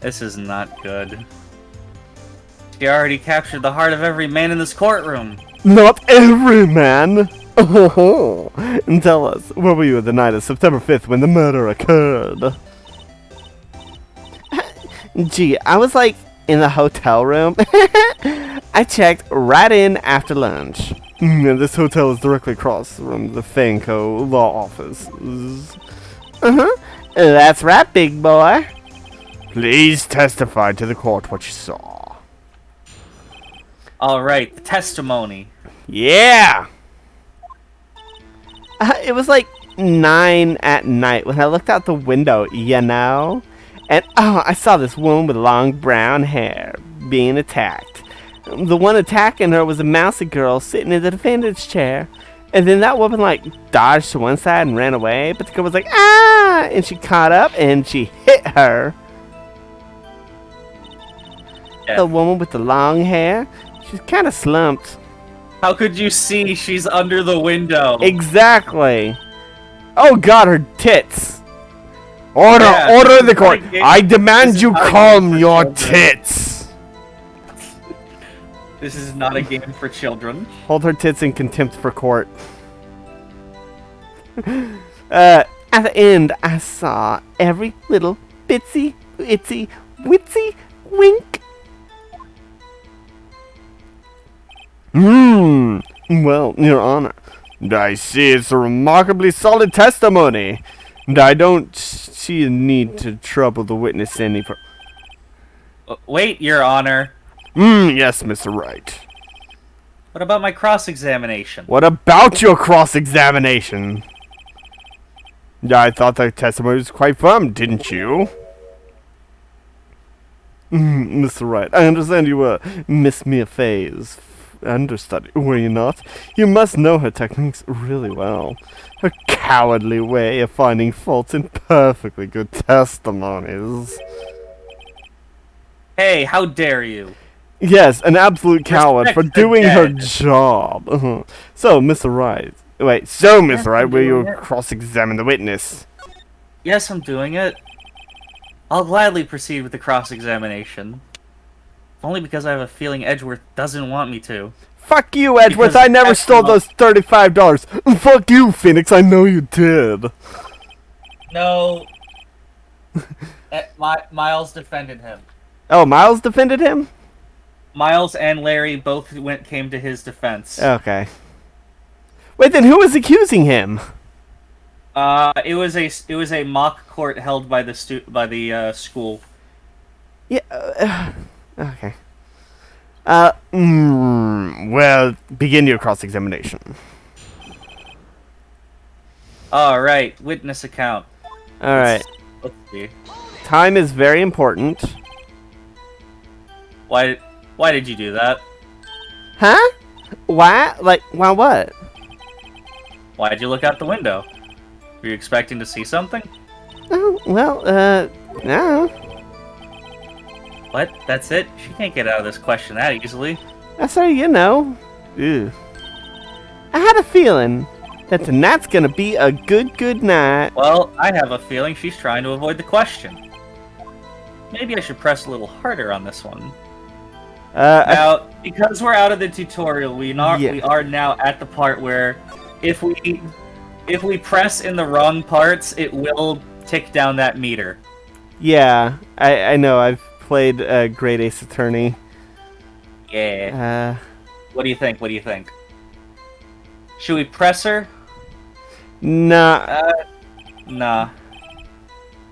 This is not good. She already captured the heart of every man in this courtroom. Not every man. Oh, and tell us, where were you the night of September 5th when the murder occurred? Gee, I was like in the hotel room. I checked right in after lunch. And this hotel is directly across from the Fanco law office. That's right, big boy. Please testify to the court what you saw. Alright, the testimony. Yeah! It was like 9 at night when I looked out the window, you know? And I saw this woman with long brown hair being attacked. The one attacking her was a mousy girl sitting in the defendant's chair. And then that woman like dodged to one side and ran away, but the girl was like, ah! And she caught up and she hit her. Yeah. The woman with the long hair, she's kind of slumped. How could you see she's under the window? Exactly. Oh god, her tits. Order, Yeah, order in the this is court. not a game- I this demand is you not a calm game for your children. tits. This is not a game for children. Hold her tits in contempt for court. At the end, I saw every little bitsy, itsy, witsy wink. Well, Your Honor, I see it's a remarkably solid testimony, and I don't see a need to trouble the witness any further. Wait, Your Honor. Yes, Mr. Wright. What about my cross-examination? What about your cross-examination? I thought the testimony was quite firm, didn't you? Mr. Wright, I understand you were Miss Mia Fey's understudy, were you not? You must know her techniques really well. Her cowardly way of finding faults in perfectly good testimonies. Hey, how dare you? Yes, an absolute coward for Respect the doing her dead. job. So, Mr. Wright. Wait, so, Mr. Yes, Wright, I'm will you doing it. cross-examine the witness? Yes, I'm doing it. I'll gladly proceed with the cross-examination. Only because I have a feeling Edgeworth doesn't want me to. Fuck you, Edgeworth, Because I never that's stole not- those $35. Fuck you, Phoenix, I know you did. No. Miles defended him. Oh, Miles defended him? Miles and Larry both came to his defense. Okay. Wait, then who was accusing him? It was a mock court held by the school. Yeah, okay. Well, begin your cross-examination. All right, witness account. Alright. Let's see. Time is very important. Why did you do that? Huh? Why? Like, why what? Why did you look out the window? Were you expecting to see something? Oh, well, no. What? That's it? She can't get out of this question that easily. That's how you know. Ew. got a feeling that tonight's gonna be a good night. Well, I have a feeling she's trying to avoid the question. Maybe I should press a little harder on this one. Now, because we're out of the tutorial, we are now at the part where if we press in the wrong parts, it will tick down that meter. Yeah, I know. I've played Great Ace Attorney. Yeah. What do you think? What do you think? Should we press her? Nah. Nah.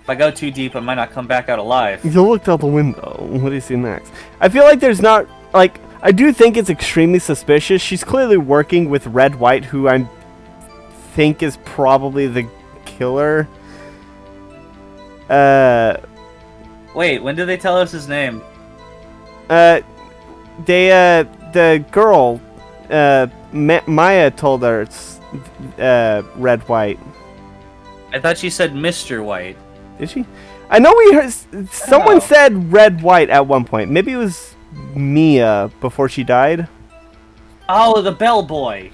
If I go too deep, I might not come back out alive. You looked out the window. What do you see next? I feel like there's not, like, I do think it's extremely suspicious. She's clearly working with Red White, who I think is probably the killer. Wait, when did they tell us his name? The girl, Maya told her it's, Red White. I thought she said Mr. White. Did she? I know we heard someone said Red White at one point. Maybe it was Mia before she died. Oh, the bellboy.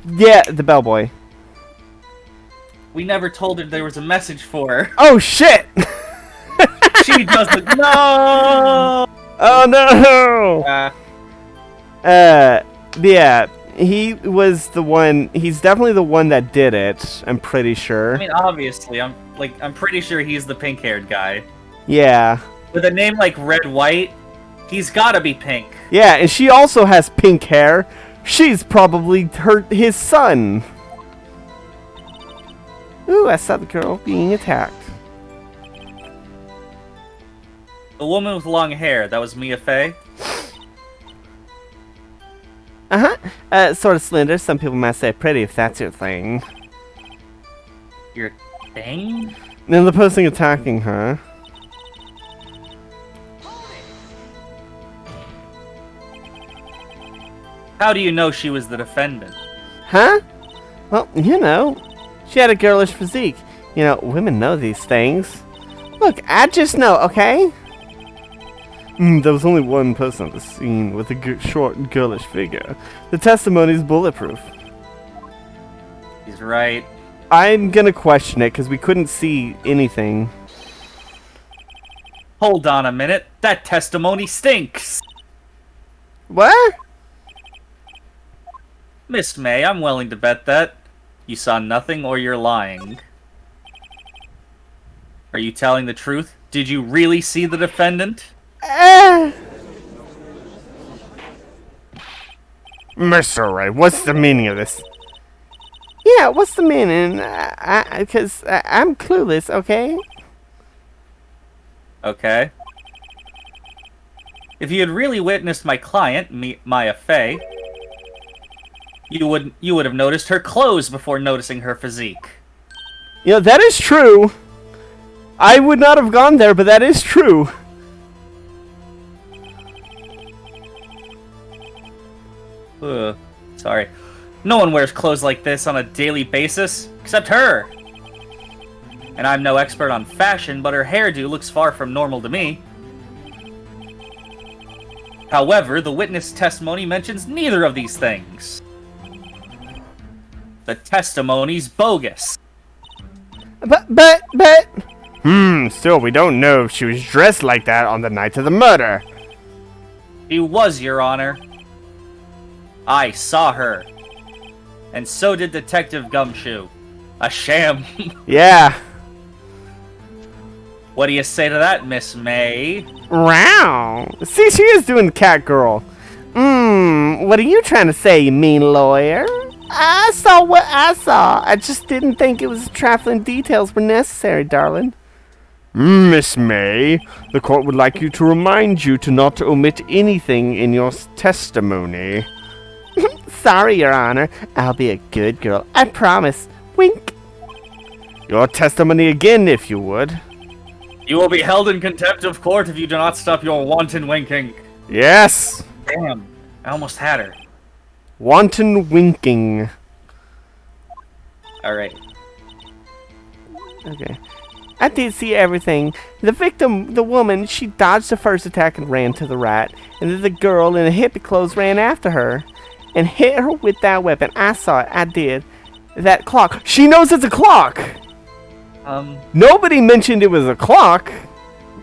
Yeah, the bellboy. We never told her there was a message for her. Oh shit! She doesn't. No. Oh no. Yeah. He was the one. He's definitely the one that did it. I'm pretty sure. I mean, obviously, I'm pretty sure he's the pink-haired guy. Yeah. With a name like Red White, he's gotta be pink. Yeah, and she also has pink hair. She's probably his son. Ooh, I saw the girl being attacked. The woman with long hair, that was Mia Fey? Sort of slender. Some people might say pretty if that's your thing. Your thing? And the person attacking her. How do you know she was the defendant? Huh? Well, you know, she had a girlish physique. You know, women know these things. Look, I just know, okay? There was only one person at the scene with a short, girlish figure. The testimony's bulletproof. He's right. I'm gonna question it, because we couldn't see anything. Hold on a minute. That testimony stinks! What? Miss May, I'm willing to bet that you saw nothing or you're lying. Are you telling the truth? Did you really see the defendant? Mr. Ray, what's the meaning of this? Yeah, what's the meaning? Because I'm clueless, okay? Okay. If you had really witnessed my client, Maya Fey, you would have noticed her clothes before noticing her physique. You know, that is true. I would not have gone there, but that is true. Ugh, sorry. No one wears clothes like this on a daily basis, except her. And I'm no expert on fashion, but her hairdo looks far from normal to me. However, the witness testimony mentions neither of these things. The testimony's bogus. But... Still, we don't know if she was dressed like that on the night of the murder. She was, Your Honor. I saw her. And so did Detective Gumshoe. A sham. Yeah. What do you say to that, Miss May? Wow. See, she is doing cat girl. What are you trying to say, you mean lawyer? I saw what I saw. I just didn't think it was trifling details were necessary, darling. Miss May, the court would like you to remind you to not omit anything in your testimony. Sorry, Your Honor. I'll be a good girl. I promise. Wink. Your testimony again, if you would. You will be held in contempt of court if you do not stop your wanton winking. Yes. Damn, I almost had her. Wanton winking. Alright. Okay. I did see everything. The victim, the woman, she dodged the first attack and ran to the right, and then the girl in the hippie clothes ran after her. and hit her with that weapon. I saw it. I did. That clock. She knows it's a clock. Nobody mentioned it was a clock.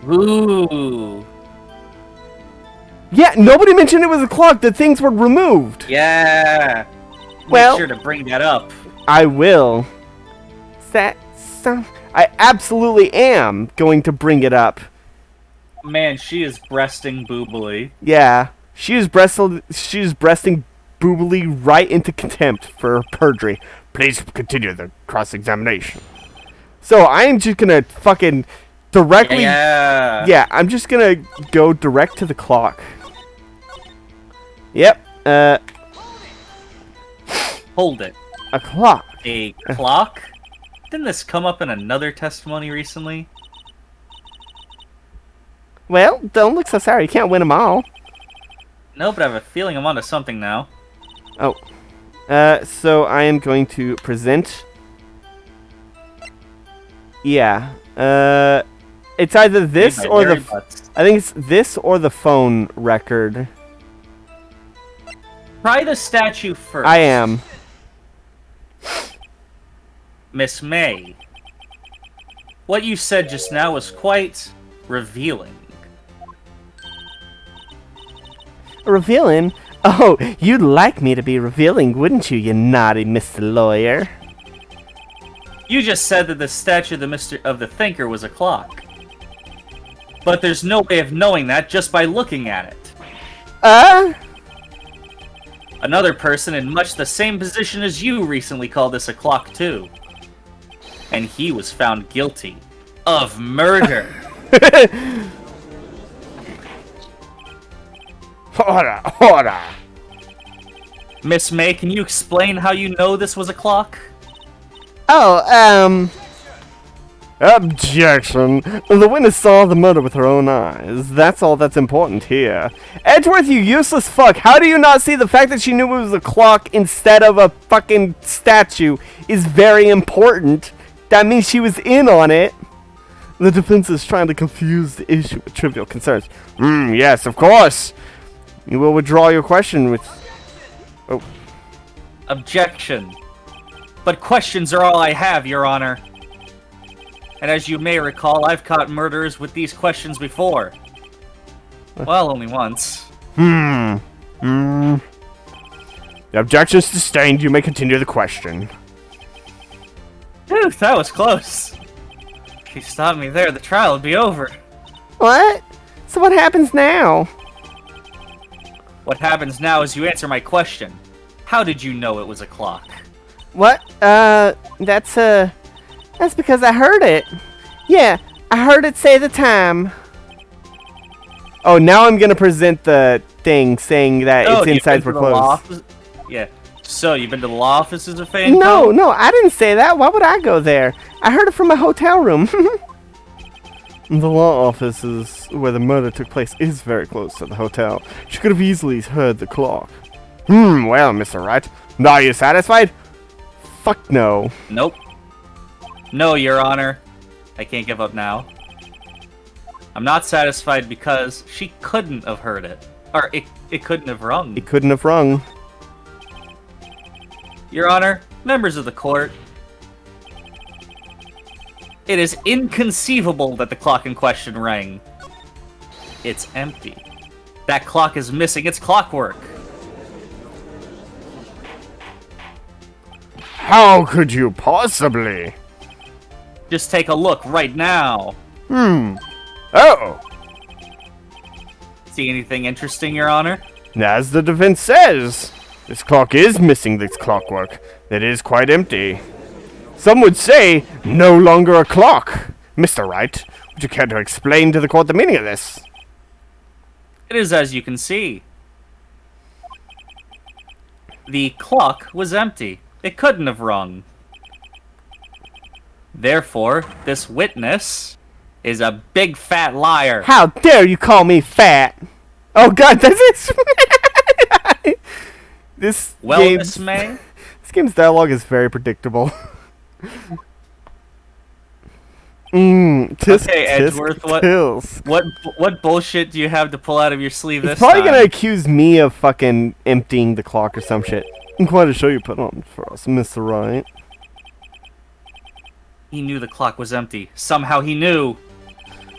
Ooh. Yeah, nobody mentioned it was a clock. The things were removed. Yeah. Well, Make sure to bring that up. I will. I absolutely am going to bring it up. Man, she is breasting boobily. Yeah, she's breasting boobily right into contempt for perjury. Please continue the cross-examination. So I'm just gonna fucking directly. Yeah. Yeah, I'm just gonna go direct to the clock. Yep. Hold it. A clock. A clock? Didn't this come up in another testimony recently? Well, don't look so sorry. You can't win them all. No, but I have a feeling I'm onto something now. Oh. So I am going to present. Yeah. It's either this Made by or Larry the. Butts. I think it's this or the phone record. Try the statue first. I am. Miss May. What you said just now was quite revealing. Revealing? Oh, you'd like me to be revealing, wouldn't you, you naughty Mr. Lawyer? You just said that the statue of the Thinker was a clock. But there's no way of knowing that just by looking at it. Another person in much the same position as you recently called this a clock too. And he was found guilty of murder. Order. Miss May, can you explain how you know this was a clock? Oh, Objection. The witness saw the murder with her own eyes. That's all that's important here. Edgeworth, you useless fuck. How do you not see the fact that she knew it was a clock instead of a fucking statue is very important? That means she was in on it. The defense is trying to confuse the issue with trivial concerns. Yes, of course. You will withdraw your question with... Oh. Objection. But questions are all I have, Your Honor. And as you may recall, I've caught murderers with these questions before. Well, only once. The objection is sustained. You may continue the question. Phew, that was close. If you stopped me there, the trial would be over. What? So what happens now? What happens now is you answer my question. How did you know it was a clock? What? That's because I heard it. Yeah, I heard it say the time. Oh, now I'm gonna present the thing saying that its insides were closed. Yeah. So, you've been to the law offices of Fane? No, I didn't say that. Why would I go there? I heard it from my hotel room. The law office is where the murder took place is very close to the hotel. She could have easily heard the clock. Well, Mr. Wright, are you satisfied? Fuck no. Nope. No, Your Honor. I can't give up now. I'm not satisfied because she couldn't have heard it. Or, it couldn't have rung. It couldn't have rung. Your Honor, members of the court, it is inconceivable that the clock in question rang. It's empty. That clock is missing its clockwork. How could you possibly? Just take a look right now. Oh. See anything interesting, Your Honor? As the defense says, this clock is missing this clockwork. It is quite empty. Some would say, no longer a clock. Mr. Wright, would you care to explain to the court the meaning of this? It is as you can see. The clock was empty. It couldn't have rung. Therefore, this witness is a big fat liar. How dare you call me fat? Oh god, that's it. This Well, game, Miss May, this game's dialogue is very predictable. Tisk, Okay, Edgeworth, tisk. what bullshit do you have to pull out of your sleeve He's this probably time? gonna accuse me of fucking emptying the clock or some shit. Quite a show you put on for us, Mr. Wright. He knew the clock was empty. Somehow he knew.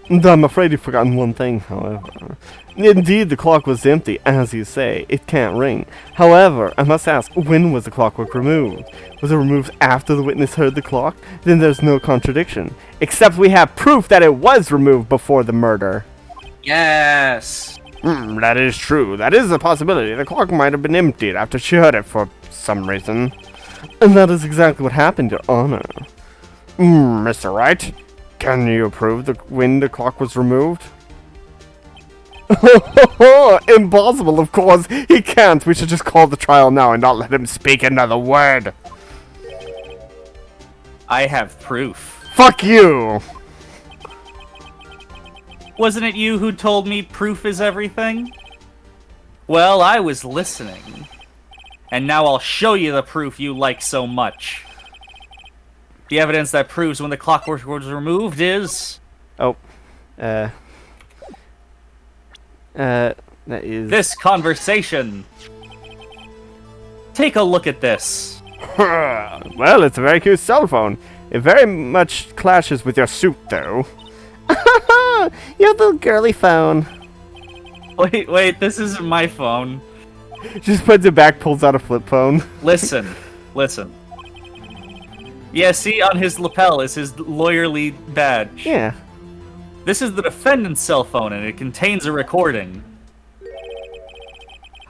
And I'm afraid you've forgotten one thing, however. Indeed, the clock was empty, as you say. It can't ring. However, I must ask, when was the clockwork removed? Was it removed after the witness heard the clock? Then there's no contradiction. Except we have proof that it was removed before the murder. Yes. That is true. That is a possibility. The clock might have been emptied after she heard it for some reason. And that is exactly what happened, Your Honor. Mr. Wright, can you prove when the clock was removed? Impossible, of course. He can't. We should just call the trial now and not let him speak another word. I have proof. Fuck you! Wasn't it you who told me proof is everything? Well, I was listening. And now I'll show you the proof you like so much. The evidence that proves when the clockwork was removed is... That is... this conversation. Take a look at this. Well, it's a very cute cell phone. It very much clashes with your suit, though. Your little girly phone. Wait, this isn't my phone. Just puts it back, pulls out a flip phone. Listen. Yeah, see, on his lapel is his lawyerly badge. Yeah. This is the defendant's cell phone, and it contains a recording.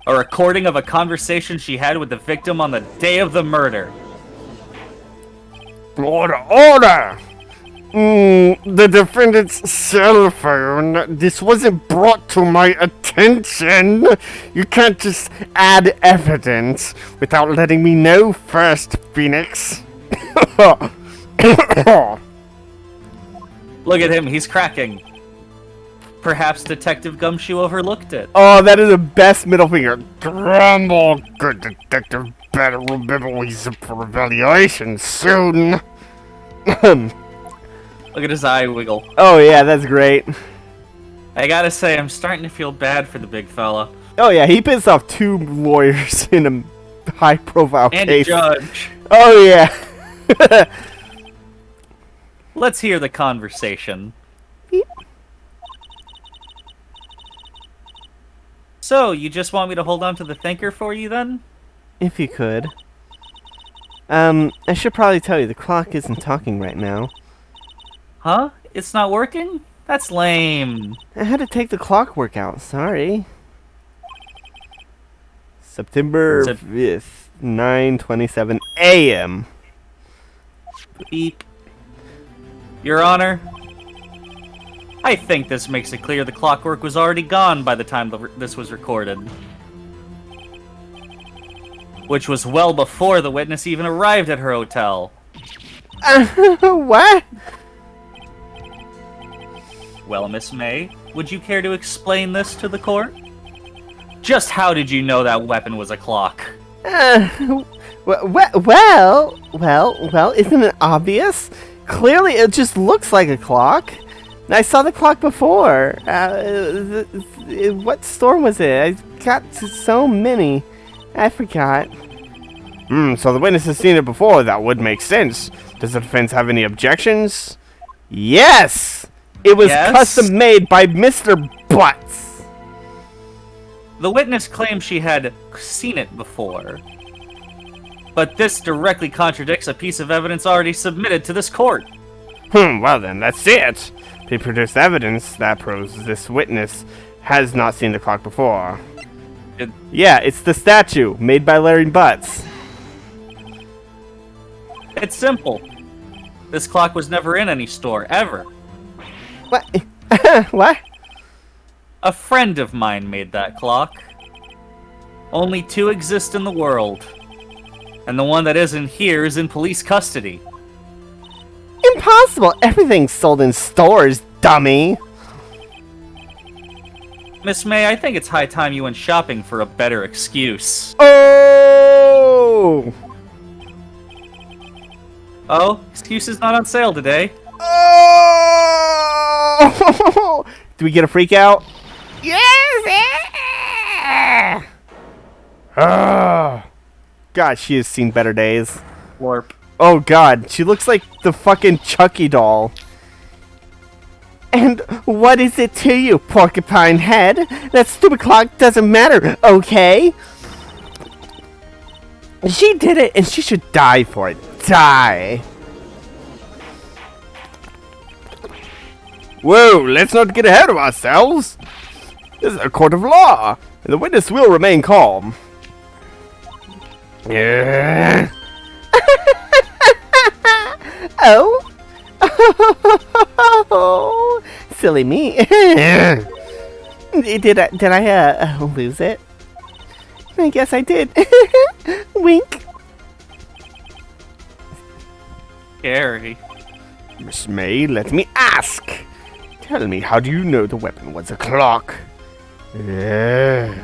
A recording of a conversation she had with the victim on the day of the murder. Order! The defendant's cell phone. This wasn't brought to my attention. You can't just add evidence without letting me know first, Phoenix. Look at him, he's cracking. Perhaps Detective Gumshoe overlooked it. Oh, that is the best middle finger. Grumble, good detective. Better remember he's up for evaluation soon. Look at his eye wiggle. Oh yeah, that's great. I gotta say, I'm starting to feel bad for the big fella. Oh yeah, he pissed off 2 lawyers in a high-profile And case. a judge. Oh yeah. Let's hear the conversation. So, you just want me to hold on to the thinker for you then? If you could. I should probably tell you, the clock isn't talking right now. Huh? It's not working? That's lame. I had to take the clockwork out, sorry. September 5th, 9:27 a.m. Beep. Your Honor, I think this makes it clear the clockwork was already gone by the time this was recorded. Which was well before the witness even arrived at her hotel. What? Well, Miss May, would you care to explain this to the court? Just how did you know that weapon was a clock? Well, isn't it obvious? Clearly, it just looks like a clock. I saw the clock before. What store was it? I got so many. I forgot. So the witness has seen it before. That would make sense. Does the defense have any objections? Yes! It was custom made by Mr. Butts. The witness claims she had seen it before. But this directly contradicts a piece of evidence already submitted to this court. Well then, that's it. They produced evidence that proves this witness has not seen the clock before. Yeah, it's the statue made by Larry Butts. It's simple. This clock was never in any store, ever. What? What? A friend of mine made that clock. Only 2 exist in the world. And the one that isn't here is in police custody. Impossible! Everything's sold in stores, dummy! Miss May, I think it's high time you went shopping for a better excuse. Oh! Oh, excuse is not on sale today. Oh! Do we get a freak out? Yes! Oh, God, she has seen better days. Warp. Oh, God, she looks like the fucking Chucky doll. And what is it to you, porcupine head? That stupid clock doesn't matter, okay? She did it, and she should die for it. Die! Whoa, let's not get ahead of ourselves. This is a court of law, and the witness will remain calm. Yeah. Oh? Oh, silly me. Did I lose it? I guess I did. Wink. Scary. Miss May, let me ask. Tell me, how do you know the weapon was a clock? Oh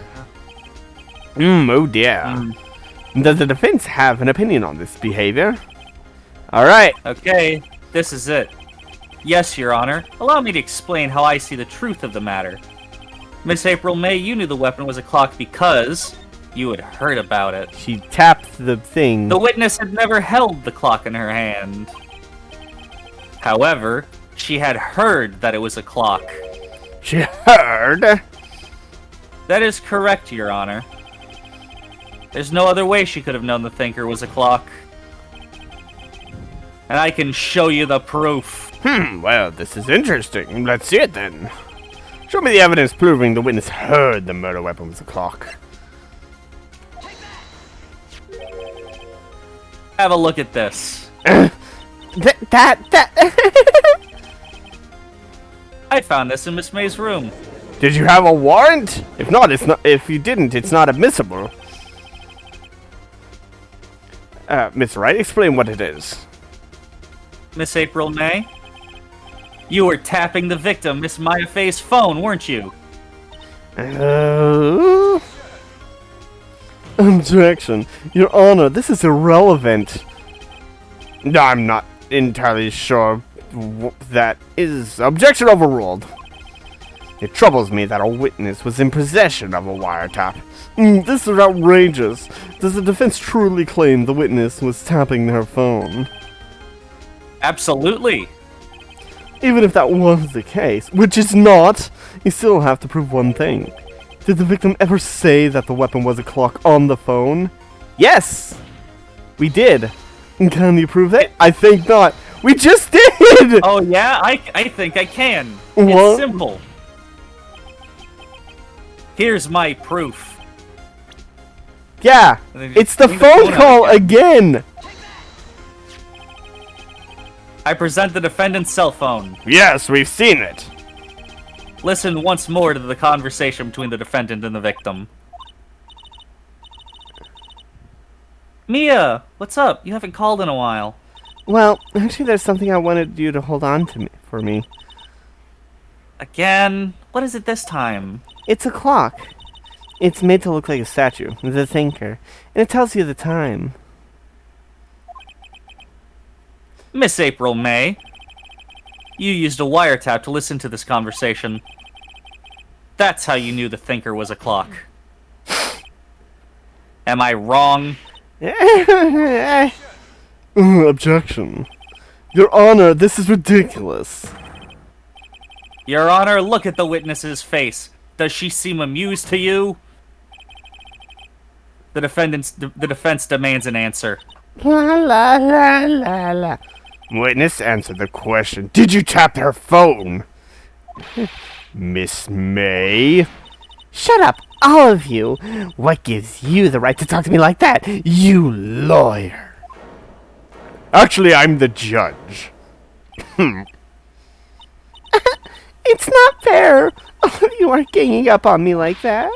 dear. Does the defense have an opinion on this behavior? Alright. Okay, this is it. Yes, Your Honor. Allow me to explain how I see the truth of the matter. Miss April May, you knew the weapon was a clock because you had heard about it. She tapped the thing. The witness had never held the clock in her hand. However, she had heard that it was a clock. She heard? That is correct, Your Honor. There's no other way she could have known the thinker was a clock. And I can show you the proof. Well, this is interesting. Let's see it then. Show me the evidence proving the witness heard the murder weapon was a clock. Have a look at this. That. I found this in Miss May's room. Did you have a warrant? If not, it's not. If you didn't, it's not admissible. Miss Wright, explain what it is. Miss April May? You were tapping the victim, Miss Maya Faye's phone, weren't you? Objection. Your Honor, this is irrelevant. I'm not entirely sure that is. Objection overruled. It troubles me that a witness was in possession of a wiretap. This is outrageous. Does the defense truly claim the witness was tapping their phone? Absolutely. Even if that was the case, which is not, you still have to prove one thing. Did the victim ever say that the weapon was a clock on the phone? Yes! We did. Can you prove that? I think not. We just did! Oh yeah? I think I can. What? It's simple. Here's my proof. Yeah, it's the phone call again! I present the defendant's cell phone. Yes, we've seen it. Listen once more to the conversation between the defendant and the victim. Mia, what's up? You haven't called in a while. Well, actually there's something I wanted you to hold on to for me. Again? What is it this time? It's a clock. It's made to look like a statue, the thinker, and it tells you the time. Miss April May, you used a wiretap to listen to this conversation. That's how you knew the thinker was a clock. Am I wrong? Objection. Your Honor, this is ridiculous. Your Honor, look at the witness's face. Does she seem amused to you? The defense demands an answer. La la la la la. Witness, answer the question. Did you tap her phone? Miss May? Shut up, all of you. What gives you the right to talk to me like that, you lawyer? Actually, I'm the judge. It's not fair. You are ganging up on me like that.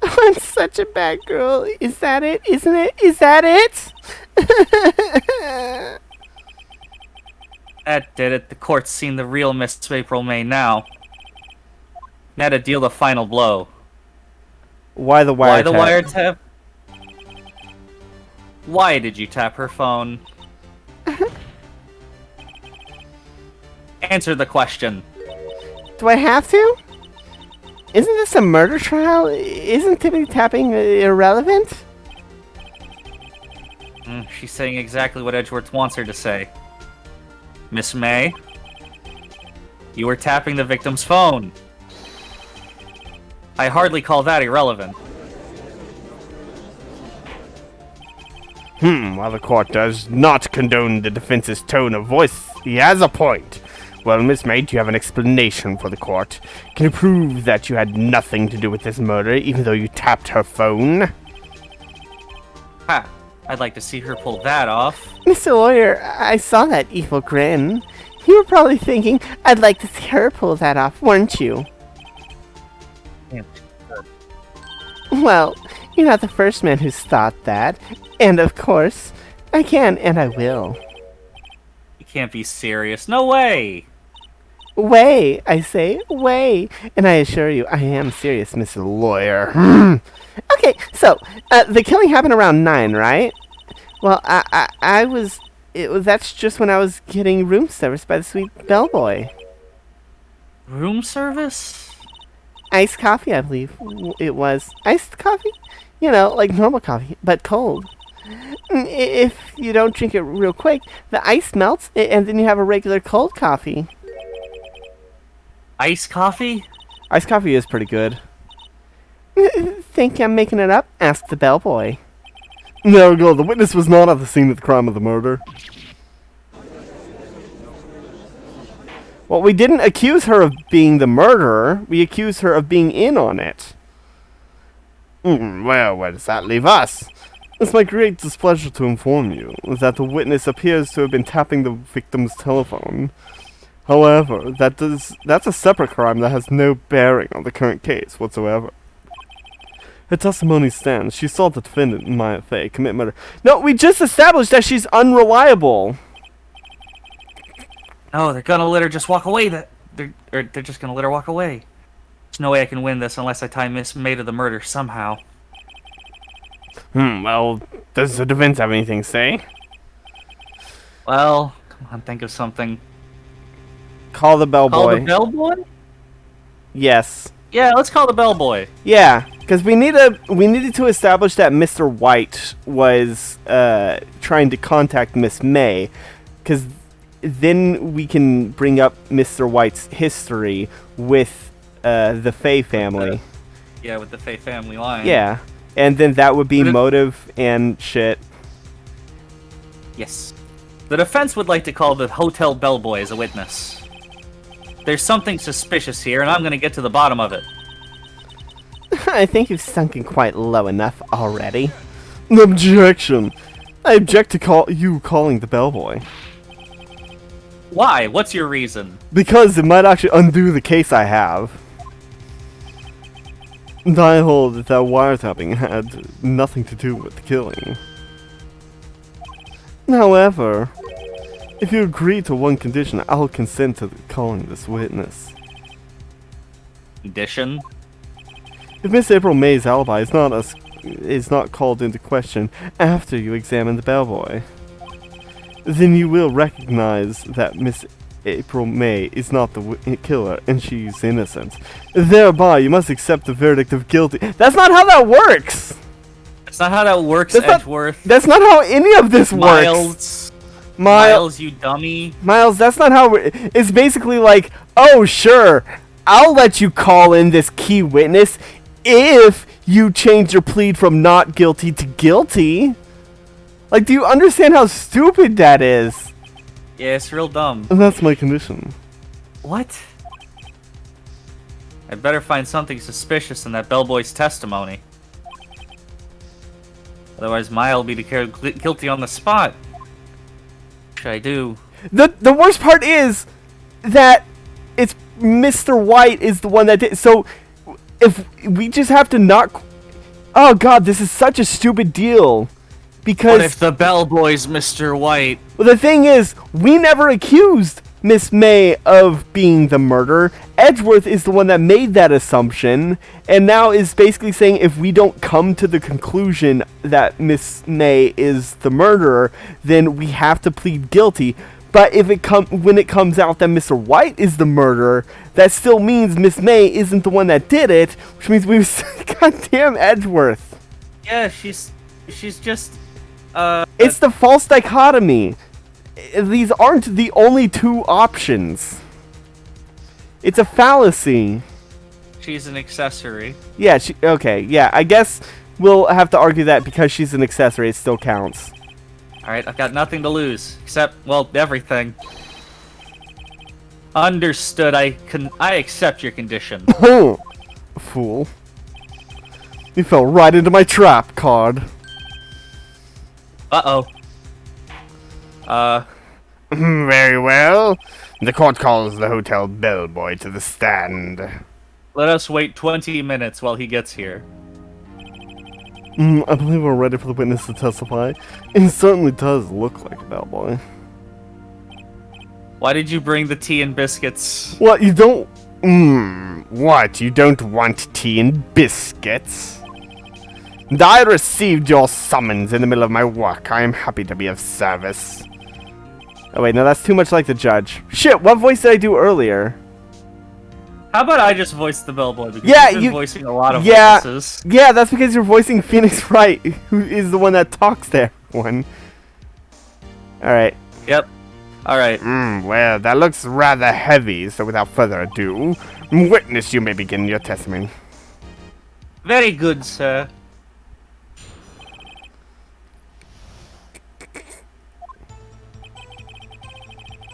I'm such a bad girl. Is that it? Isn't it? Is that it? That did it. The court's seen the real Miss April May now. Now to deal the final blow. Why the wiretap? Why the wiretap? Why did you tap her phone? Answer the question. Do I have to? Isn't this a murder trial? Isn't tippity tapping irrelevant? She's saying exactly what Edgeworth wants her to say. Miss May, you were tapping the victim's phone. I hardly call that irrelevant. While the court does not condone the defense's tone of voice, he has a point. Well, Miss May, do you have an explanation for the court? Can you prove that you had nothing to do with this murder, even though you tapped her phone? Ha! I'd like to see her pull that off. Mr. Lawyer, I saw that evil grin. You were probably thinking, I'd like to see her pull that off, weren't you? Yeah. Well, you're not the first man who's thought that. And of course, I can and I will. You can't be serious. No way! Way, I say, way. And I assure you, I am serious, Mr. Lawyer. Okay, so, the killing happened around 9, right? Well, that's just when I was getting room service by the sweet bellboy. Room service? Iced coffee, I believe it was. Iced coffee? You know, like normal coffee, but cold. If you don't drink it real quick, the ice melts, and then you have a regular cold coffee. Iced coffee? Iced coffee is pretty good. Think I'm making it up? Asked the bellboy. There we go. The witness was not at the scene of the crime of the murder. Well, we didn't accuse her of being the murderer. We accused her of being in on it. Well, where does that leave us? It's my great displeasure to inform you that the witness appears to have been tapping the victim's telephone. However, that's a separate crime that has no bearing on the current case whatsoever. Her testimony stands. She saw the defendant, Maya Fey, commit murder. No, we just established that she's unreliable. No, they're gonna let her just walk away. They're just gonna let her walk away. There's no way I can win this unless I tie Miss May to the murder somehow. Well, does the defense have anything to say? Well, come on, think of something. Call the bellboy. Call the bellboy? Yes. Yeah, let's call the bellboy. Yeah, because we needed to establish that Mr. White was trying to contact Miss May, because then we can bring up Mr. White's history with the Fey family. With the Fey family line. Yeah, and then that would be motive and shit. Yes. The defense would like to call the hotel bellboy as a witness. There's something suspicious here, and I'm gonna get to the bottom of it. I think you've sunken quite low enough already. Objection! I object to calling the bellboy. Why? What's your reason? Because it might actually undo the case I have. And I hold that wiretapping had nothing to do with the killing. However, if you agree to one condition, I'll consent to calling this witness. Condition? If Miss April May's alibi is not called into question after you examine the bellboy, then you will recognize that Miss April May is not the killer and she's innocent. Thereby, you must accept the verdict of guilty. That's not how that works! That's not how that works, Edgeworth. That's not how any of this works! Miles, you dummy. Miles, that's not how it's basically like, oh, sure, I'll let you call in this key witness if you change your plea from not guilty to guilty. Like, do you understand how stupid that is? Yeah, it's real dumb. And that's my condition. What? I'd better find something suspicious in that bellboy's testimony. Otherwise, Maya will be declared guilty on the spot. What should I do? The worst part is that it's Mr. White is the one that did. So, if we just have to not... Oh god, this is such a stupid deal. Because... What if the bellboy's Mr. White? Well, the thing is, we never accused Miss May of being the murderer. Edgeworth is the one that made that assumption, and now is basically saying if we don't come to the conclusion that Miss May is the murderer, then we have to plead guilty. But if when it comes out that Mr. White is the murderer, that still means Miss May isn't the one that did it, which means we've goddamn Edgeworth. Yeah, she's just It's the false dichotomy. These aren't the only two options. It's a fallacy. she's an accessory. Yeah, okay, yeah, I guess we'll have to argue that because she's an accessory, it still counts. Alright, I've got nothing to lose. Except, well, everything. Understood, I accept your condition. Fool. You fell right into my trap, Card. Uh-oh. Very well. The court calls the hotel bellboy to the stand. Let us wait 20 minutes while he gets here. I believe we're ready for the witness to testify. It certainly does look like a bellboy. Why did you bring the tea and biscuits? What, you don't... What, you don't want tea and biscuits? I received your summons in the middle of my work. I am happy to be of service. Oh wait, no, that's too much like the judge. Shit, what voice did I do earlier? How about I just voice the bellboy? Because Yeah, you've been voicing a lot of yeah, witnesses. yeah, that's because you're voicing Phoenix Wright, who is the one that talks to everyone. Alright. Yep. Alright. Well, that looks rather heavy, so without further ado, witness, you may begin your testimony. Very good, sir.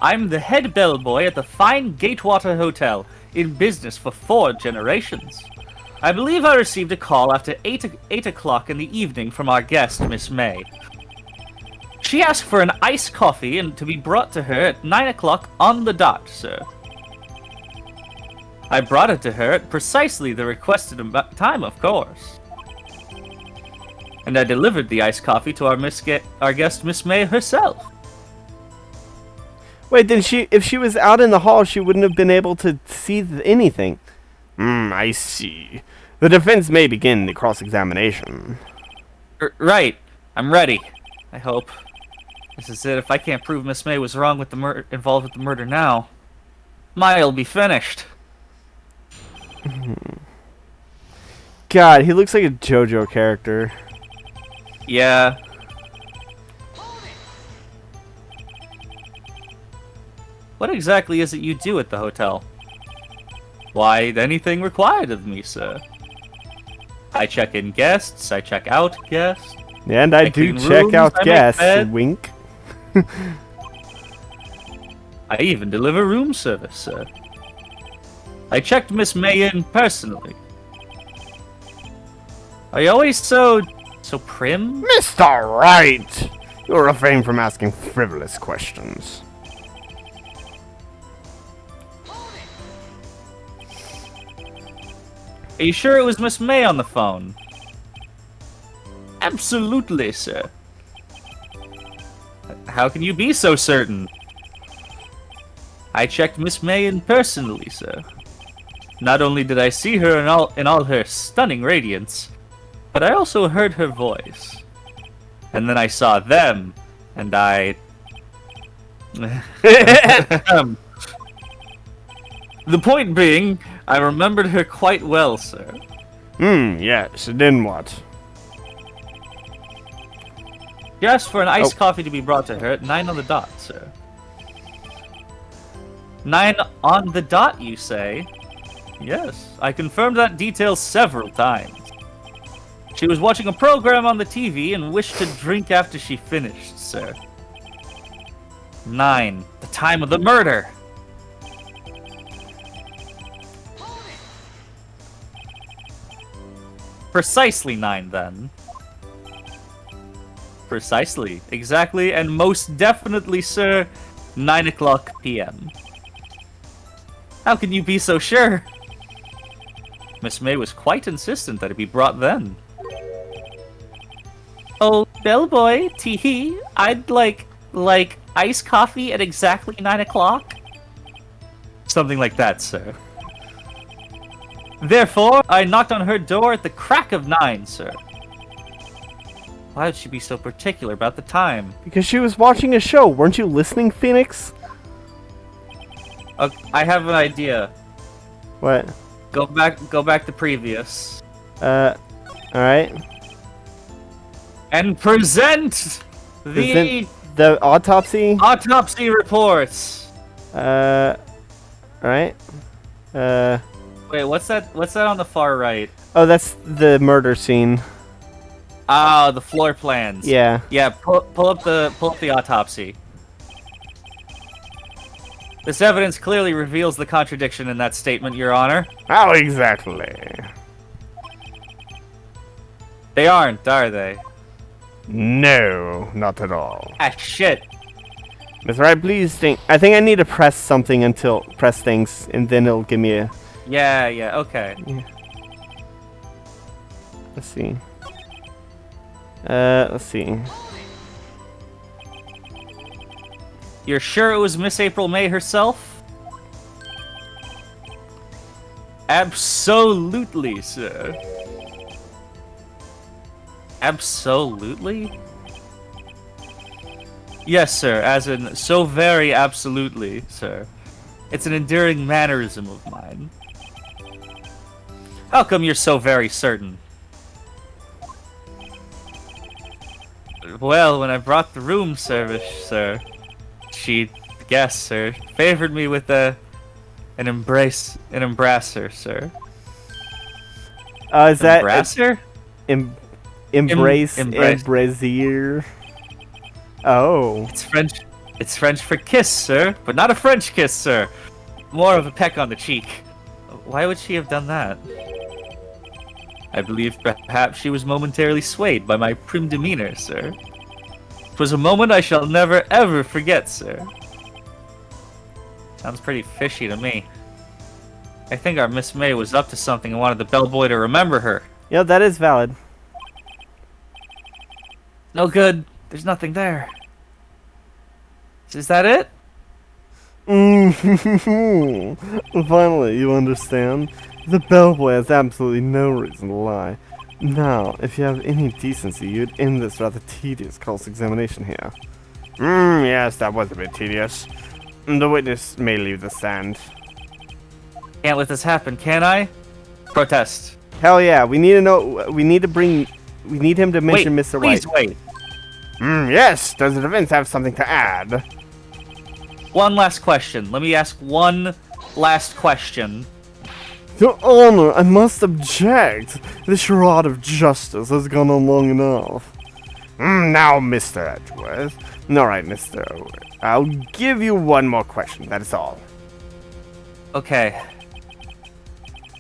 I'm the head bellboy at the fine Gatewater Hotel, in business for 4 generations. I believe I received a call after 8 o'clock in the evening from our guest, Miss May. She asked for an iced coffee and to be brought to her at 9 o'clock on the dot, sir. I brought it to her at precisely the requested time, of course. And I delivered the iced coffee to our guest, Miss May herself. Wait, then if she was out in the hall, she wouldn't have been able to see anything. I see. The defense may begin the cross-examination. Right. I'm ready. I hope. This is it. If I can't prove Miss May was wrong with the involved with the murder now, May'll be finished. God, he looks like a JoJo character. Yeah. What exactly is it you do at the hotel? Why, anything required of me, sir. I check in guests, I check out guests. And I do clean check rooms, out I make guests, bed. wink. I even deliver room service, sir. I checked Miss May in personally. Are you always so prim? Mr. Wright! You'll refrain from asking frivolous questions. Are you sure it was Miss May on the phone? Absolutely, sir. How can you be so certain? I checked Miss May in personally, sir. Not only did I see her in all her stunning radiance, but I also heard her voice. And then I saw them, and I... The point being, I remembered her quite well, sir. Yes, then what? She asked for an iced coffee to be brought to her at 9 on the dot, sir. 9 on the dot, you say? Yes, I confirmed that detail several times. She was watching a program on the TV and wished to drink after she finished, sir. 9, the time of the murder. Precisely 9, then. Precisely, exactly, and most definitely, sir, 9 o'clock p.m. How can you be so sure? Miss May was quite insistent that it be brought then. Oh, bellboy, tee-hee, I'd like iced coffee at exactly 9 o'clock? Something like that, sir. Therefore, I knocked on her door at the crack of 9, sir. Why would she be so particular about the time? Because she was watching a show. Weren't you listening, Phoenix? I have an idea. What? Go back to previous. Alright. And present the The autopsy? autopsy reports. Alright. Wait, what's that on the far right? Oh, that's the murder scene. Ah, the floor plans. Yeah. Yeah, pull up the autopsy. This evidence clearly reveals the contradiction in that statement, Your Honor. How exactly? They aren't, are they? No, not at all. Ah, shit. Mr. Wright, please think. I think I need to press something press things, and then it'll give me a. Yeah, okay. Let's see. Let's see. You're sure it was Miss April May herself? Absolutely, sir. Absolutely? Yes, sir, as in so very absolutely, sir. It's an endearing mannerism of mine. How come you're so very certain? Well, when I brought the room service, sir, she, guest, sir, favored me with an embracer, sir. Is that Embracer? embrace embrace. embrazier? Oh. It's French for kiss, sir, but not a French kiss, sir. More of a peck on the cheek. Why would she have done that? I believe perhaps she was momentarily swayed by my prim demeanor, sir. 'Twas a moment I shall never ever forget, sir. Sounds pretty fishy to me. I think our Miss May was up to something and wanted the bellboy to remember her. Yeah, that is valid. No good. There's nothing there. Is that it? Finally, you understand. The bellboy has absolutely no reason to lie. Now, if you have any decency, you'd end this rather tedious cross-examination here. Yes, that was a bit tedious. The witness may leave the stand. Can't let this happen, can I? Protest. Hell yeah, we need to know. We need him to mention Wait, Mr. please White. wait. Yes, does the defense have something to add? One last question. Let me ask one last question. Your Honor, I must object. This charade of justice has gone on long enough. Now, Mr. Edgeworth. Alright, Mr. Edgeworth. I'll give you one more question, that is all. Okay.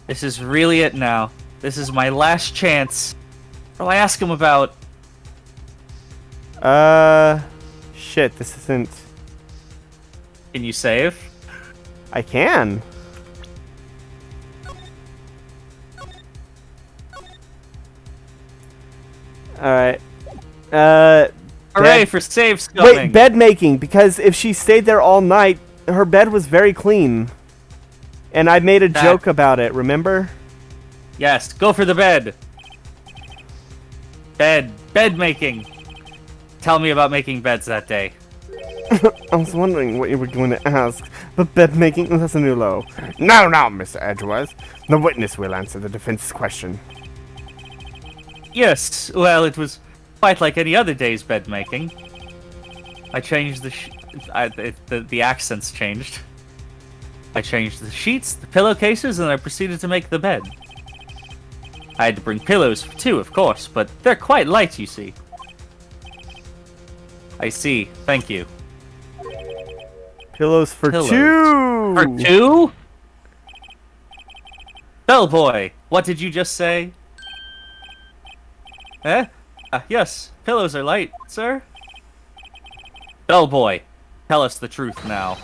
This is really it now. This is my last chance. What'll I ask him about? Shit, this isn't... Can you save? I can. Alright. Hooray for save scumming! Wait, bed making, because if she stayed there all night, her bed was very clean. And I made a joke about it, remember? Yes, go for the bed. Bed making. Tell me about making beds that day. I was wondering what you were going to ask, but bed making, that's a new low. No, Mr. Edgeworth. The witness will answer the defense's question. Yes, well, it was quite like any other day's bed making. I changed the accents changed. I changed the sheets, the pillowcases, and I proceeded to make the bed. I had to bring pillows for two, of course, but they're quite light, you see. I see. Thank you. Pillows for Pillows. two! For two? Bellboy, what did you just say? Eh? Yes, pillows are light, sir. Bellboy, tell us the truth now.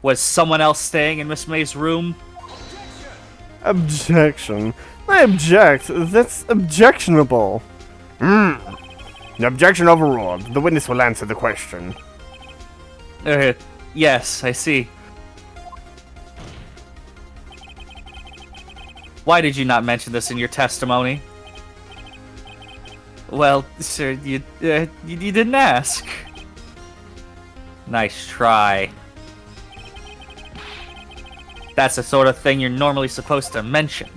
Was someone else staying in Miss May's room? Objection. I object. That's objectionable. The objection overruled. The witness will answer the question. Yes, I see. Why did you not mention this in your testimony? Well, sir, you didn't ask. Nice try. That's the sort of thing you're normally supposed to mention.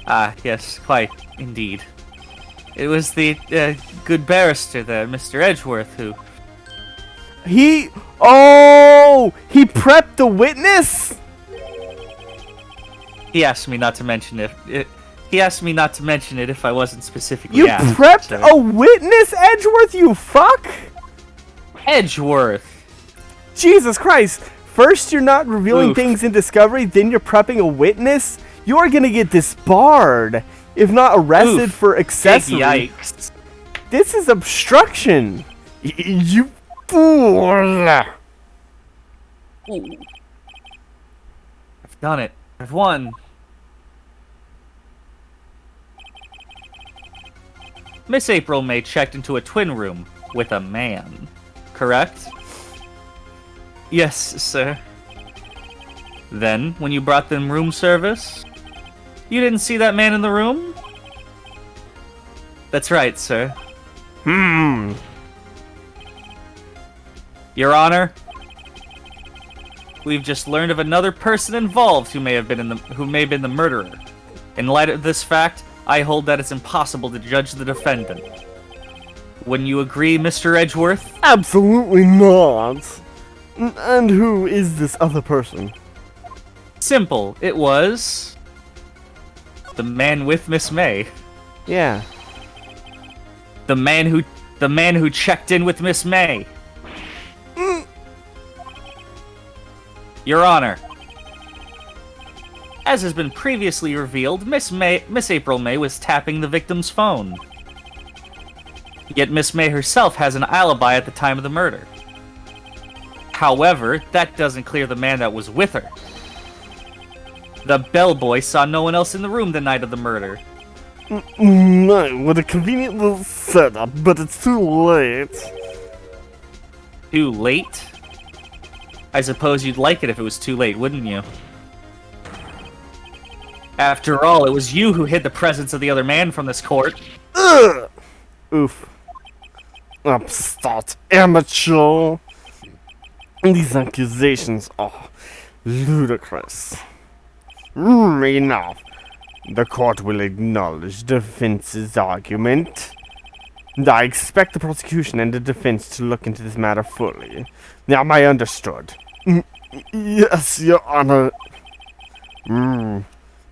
Ah, yes, quite, indeed. It was the good barrister there, Mr. Edgeworth, who... Oh! He prepped the witness? He asked me not to mention it. He asked me not to mention it if I wasn't specifically You asked. prepped sir. a witness, Edgeworth, you fuck? Edgeworth! Jesus Christ! First you're not revealing Oof. things in Discovery, then you're prepping a witness? You're gonna get disbarred, if not arrested Oof. for Big accessory. yikes. This is obstruction! You fool! Ooh. I've done it. I've won. Miss April May checked into a twin room with a man, correct? Yes, sir. Then, when you brought them room service, you didn't see that man in the room? That's right, sir. Your Honor, we've just learned of another person involved who may have been the murderer. In light of this fact, I hold that it's impossible to judge the defendant. Wouldn't you agree, Mr. Edgeworth? Absolutely not! And who is this other person? Simple. It was the man with Miss May. Yeah. The man who checked in with Miss May. Your Honor, as has been previously revealed, Miss April May was tapping the victim's phone. Yet Miss May herself has an alibi at the time of the murder. However, that doesn't clear the man that was with her. The bellboy saw no one else in the room the night of the murder. No, what a convenient little setup, but it's too late. Too late? I suppose you'd like it if it was too late, wouldn't you? After all, it was you who hid the presence of the other man from this court. Ugh! Oof. Upstart amateur. These accusations are ludicrous. Enough. The court will acknowledge defense's argument. I expect the prosecution and the defense to look into this matter fully. Am I understood? Yes, Your Honor.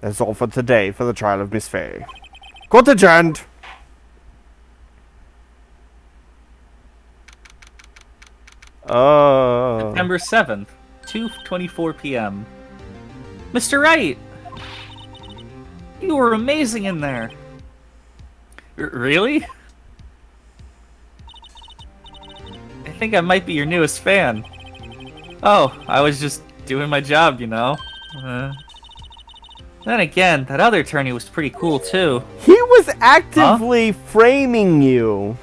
That's all for today for the trial of Miss Fay. Court adjourned. Oh. September 7th, 2:24 p.m. Mr. Wright! You were amazing in there. Really? I think I might be your newest fan. Oh, I was just doing my job, you know. Then again, that other attorney was pretty cool too. He was actively framing you.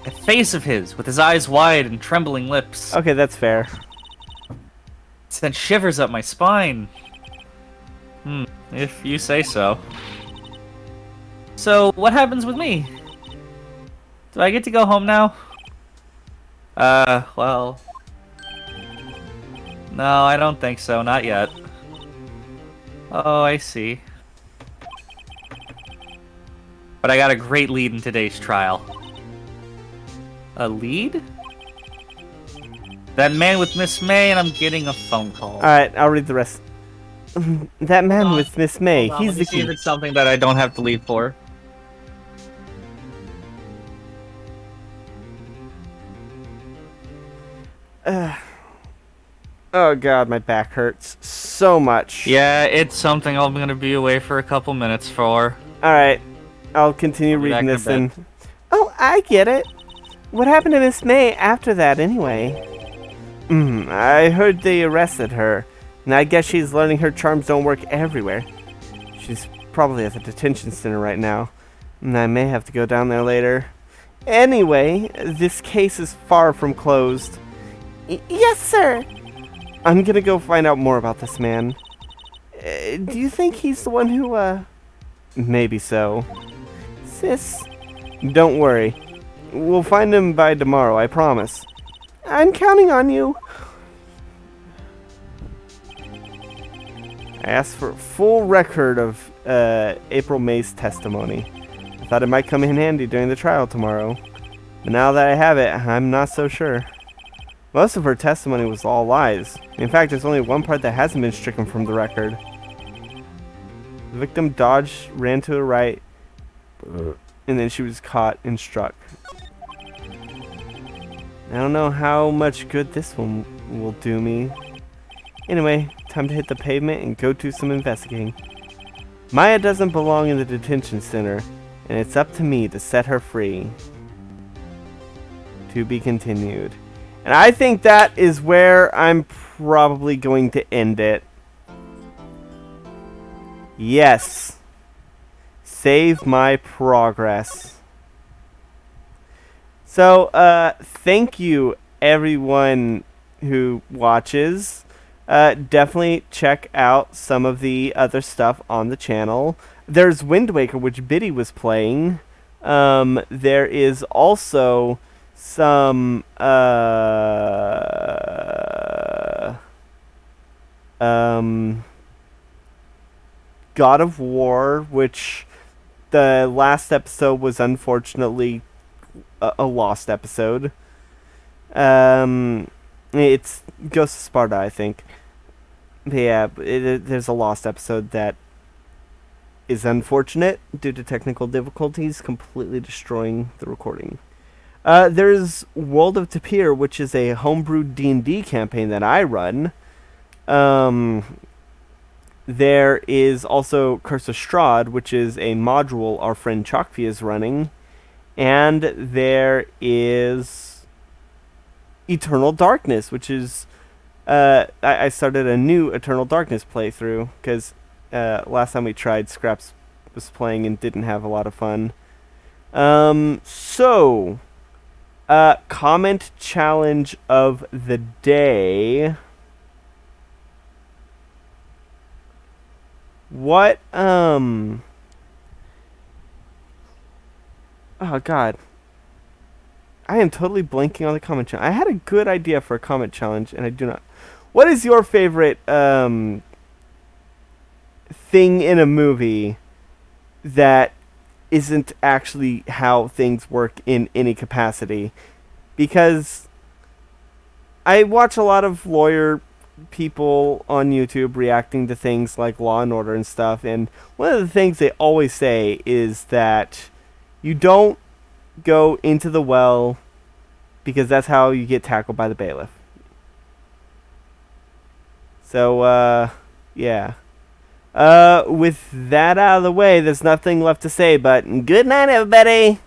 That face of his, with his eyes wide and trembling lips, Okay, that's fair. sent shivers up my spine. If you say so. So, what happens with me? Do I get to go home now? Well... No, I don't think so, not yet. Oh, I see. But I got a great lead in today's trial. A lead? That man with Miss May, and I'm getting a phone call. Alright, I'll read the rest. That man with Miss May, Hold on, he's let the me see if key. it's something that I don't have to leave for. Oh god, my back hurts so much. Yeah, it's something I'm gonna be away for a couple minutes for. Alright, I'll continue I'll be reading back in this a bit. then. Oh, I get it. What happened to Miss May after that anyway? I heard they arrested her, and I guess she's learning her charms don't work everywhere. She's probably at the detention center right now, and I may have to go down there later. Anyway, this case is far from closed. Yes, sir. I'm gonna go find out more about this man. Do you think he's the one who, Maybe so. Sis, don't worry. We'll find him by tomorrow, I promise. I'm counting on you. I asked for a full record of April May's testimony. I thought it might come in handy during the trial tomorrow. But now that I have it, I'm not so sure. Most of her testimony was all lies. In fact, there's only one part that hasn't been stricken from the record. The victim dodged, ran to the right, and then she was caught and struck. I don't know how much good this one will do me. Anyway, time to hit the pavement and go do some investigating. Maya doesn't belong in the detention center, and it's up to me to set her free. To be continued. And I think that is where I'm probably going to end it. Yes. Save my progress. So, thank you everyone who watches. Definitely check out some of the other stuff on the channel. There's Wind Waker, which Biddy was playing. There is also some God of War, which the last episode was unfortunately a lost episode. It's Ghost of Sparta, I think. But yeah, there's a lost episode that is unfortunate due to technical difficulties, completely destroying the recording. There's World of Tapir, which is a homebrew D&D campaign that I run. There is also Curse of Strahd, which is a module our friend Chalkpy is running. And there is Eternal Darkness, which is... I started a new Eternal Darkness playthrough, because last time we tried, Scraps was playing and didn't have a lot of fun. Comment challenge of the day. What, oh god. I am totally blanking on the comment challenge. I had a good idea for a comment challenge, and I do not. What is your favorite, thing in a movie that isn't actually how things work in any capacity? Because I watch a lot of lawyer people on YouTube reacting to things like Law and Order and stuff, and one of the things they always say is that you don't go into the well because that's how you get tackled by the bailiff. So, yeah. With that out of the way, there's nothing left to say, but good night, everybody!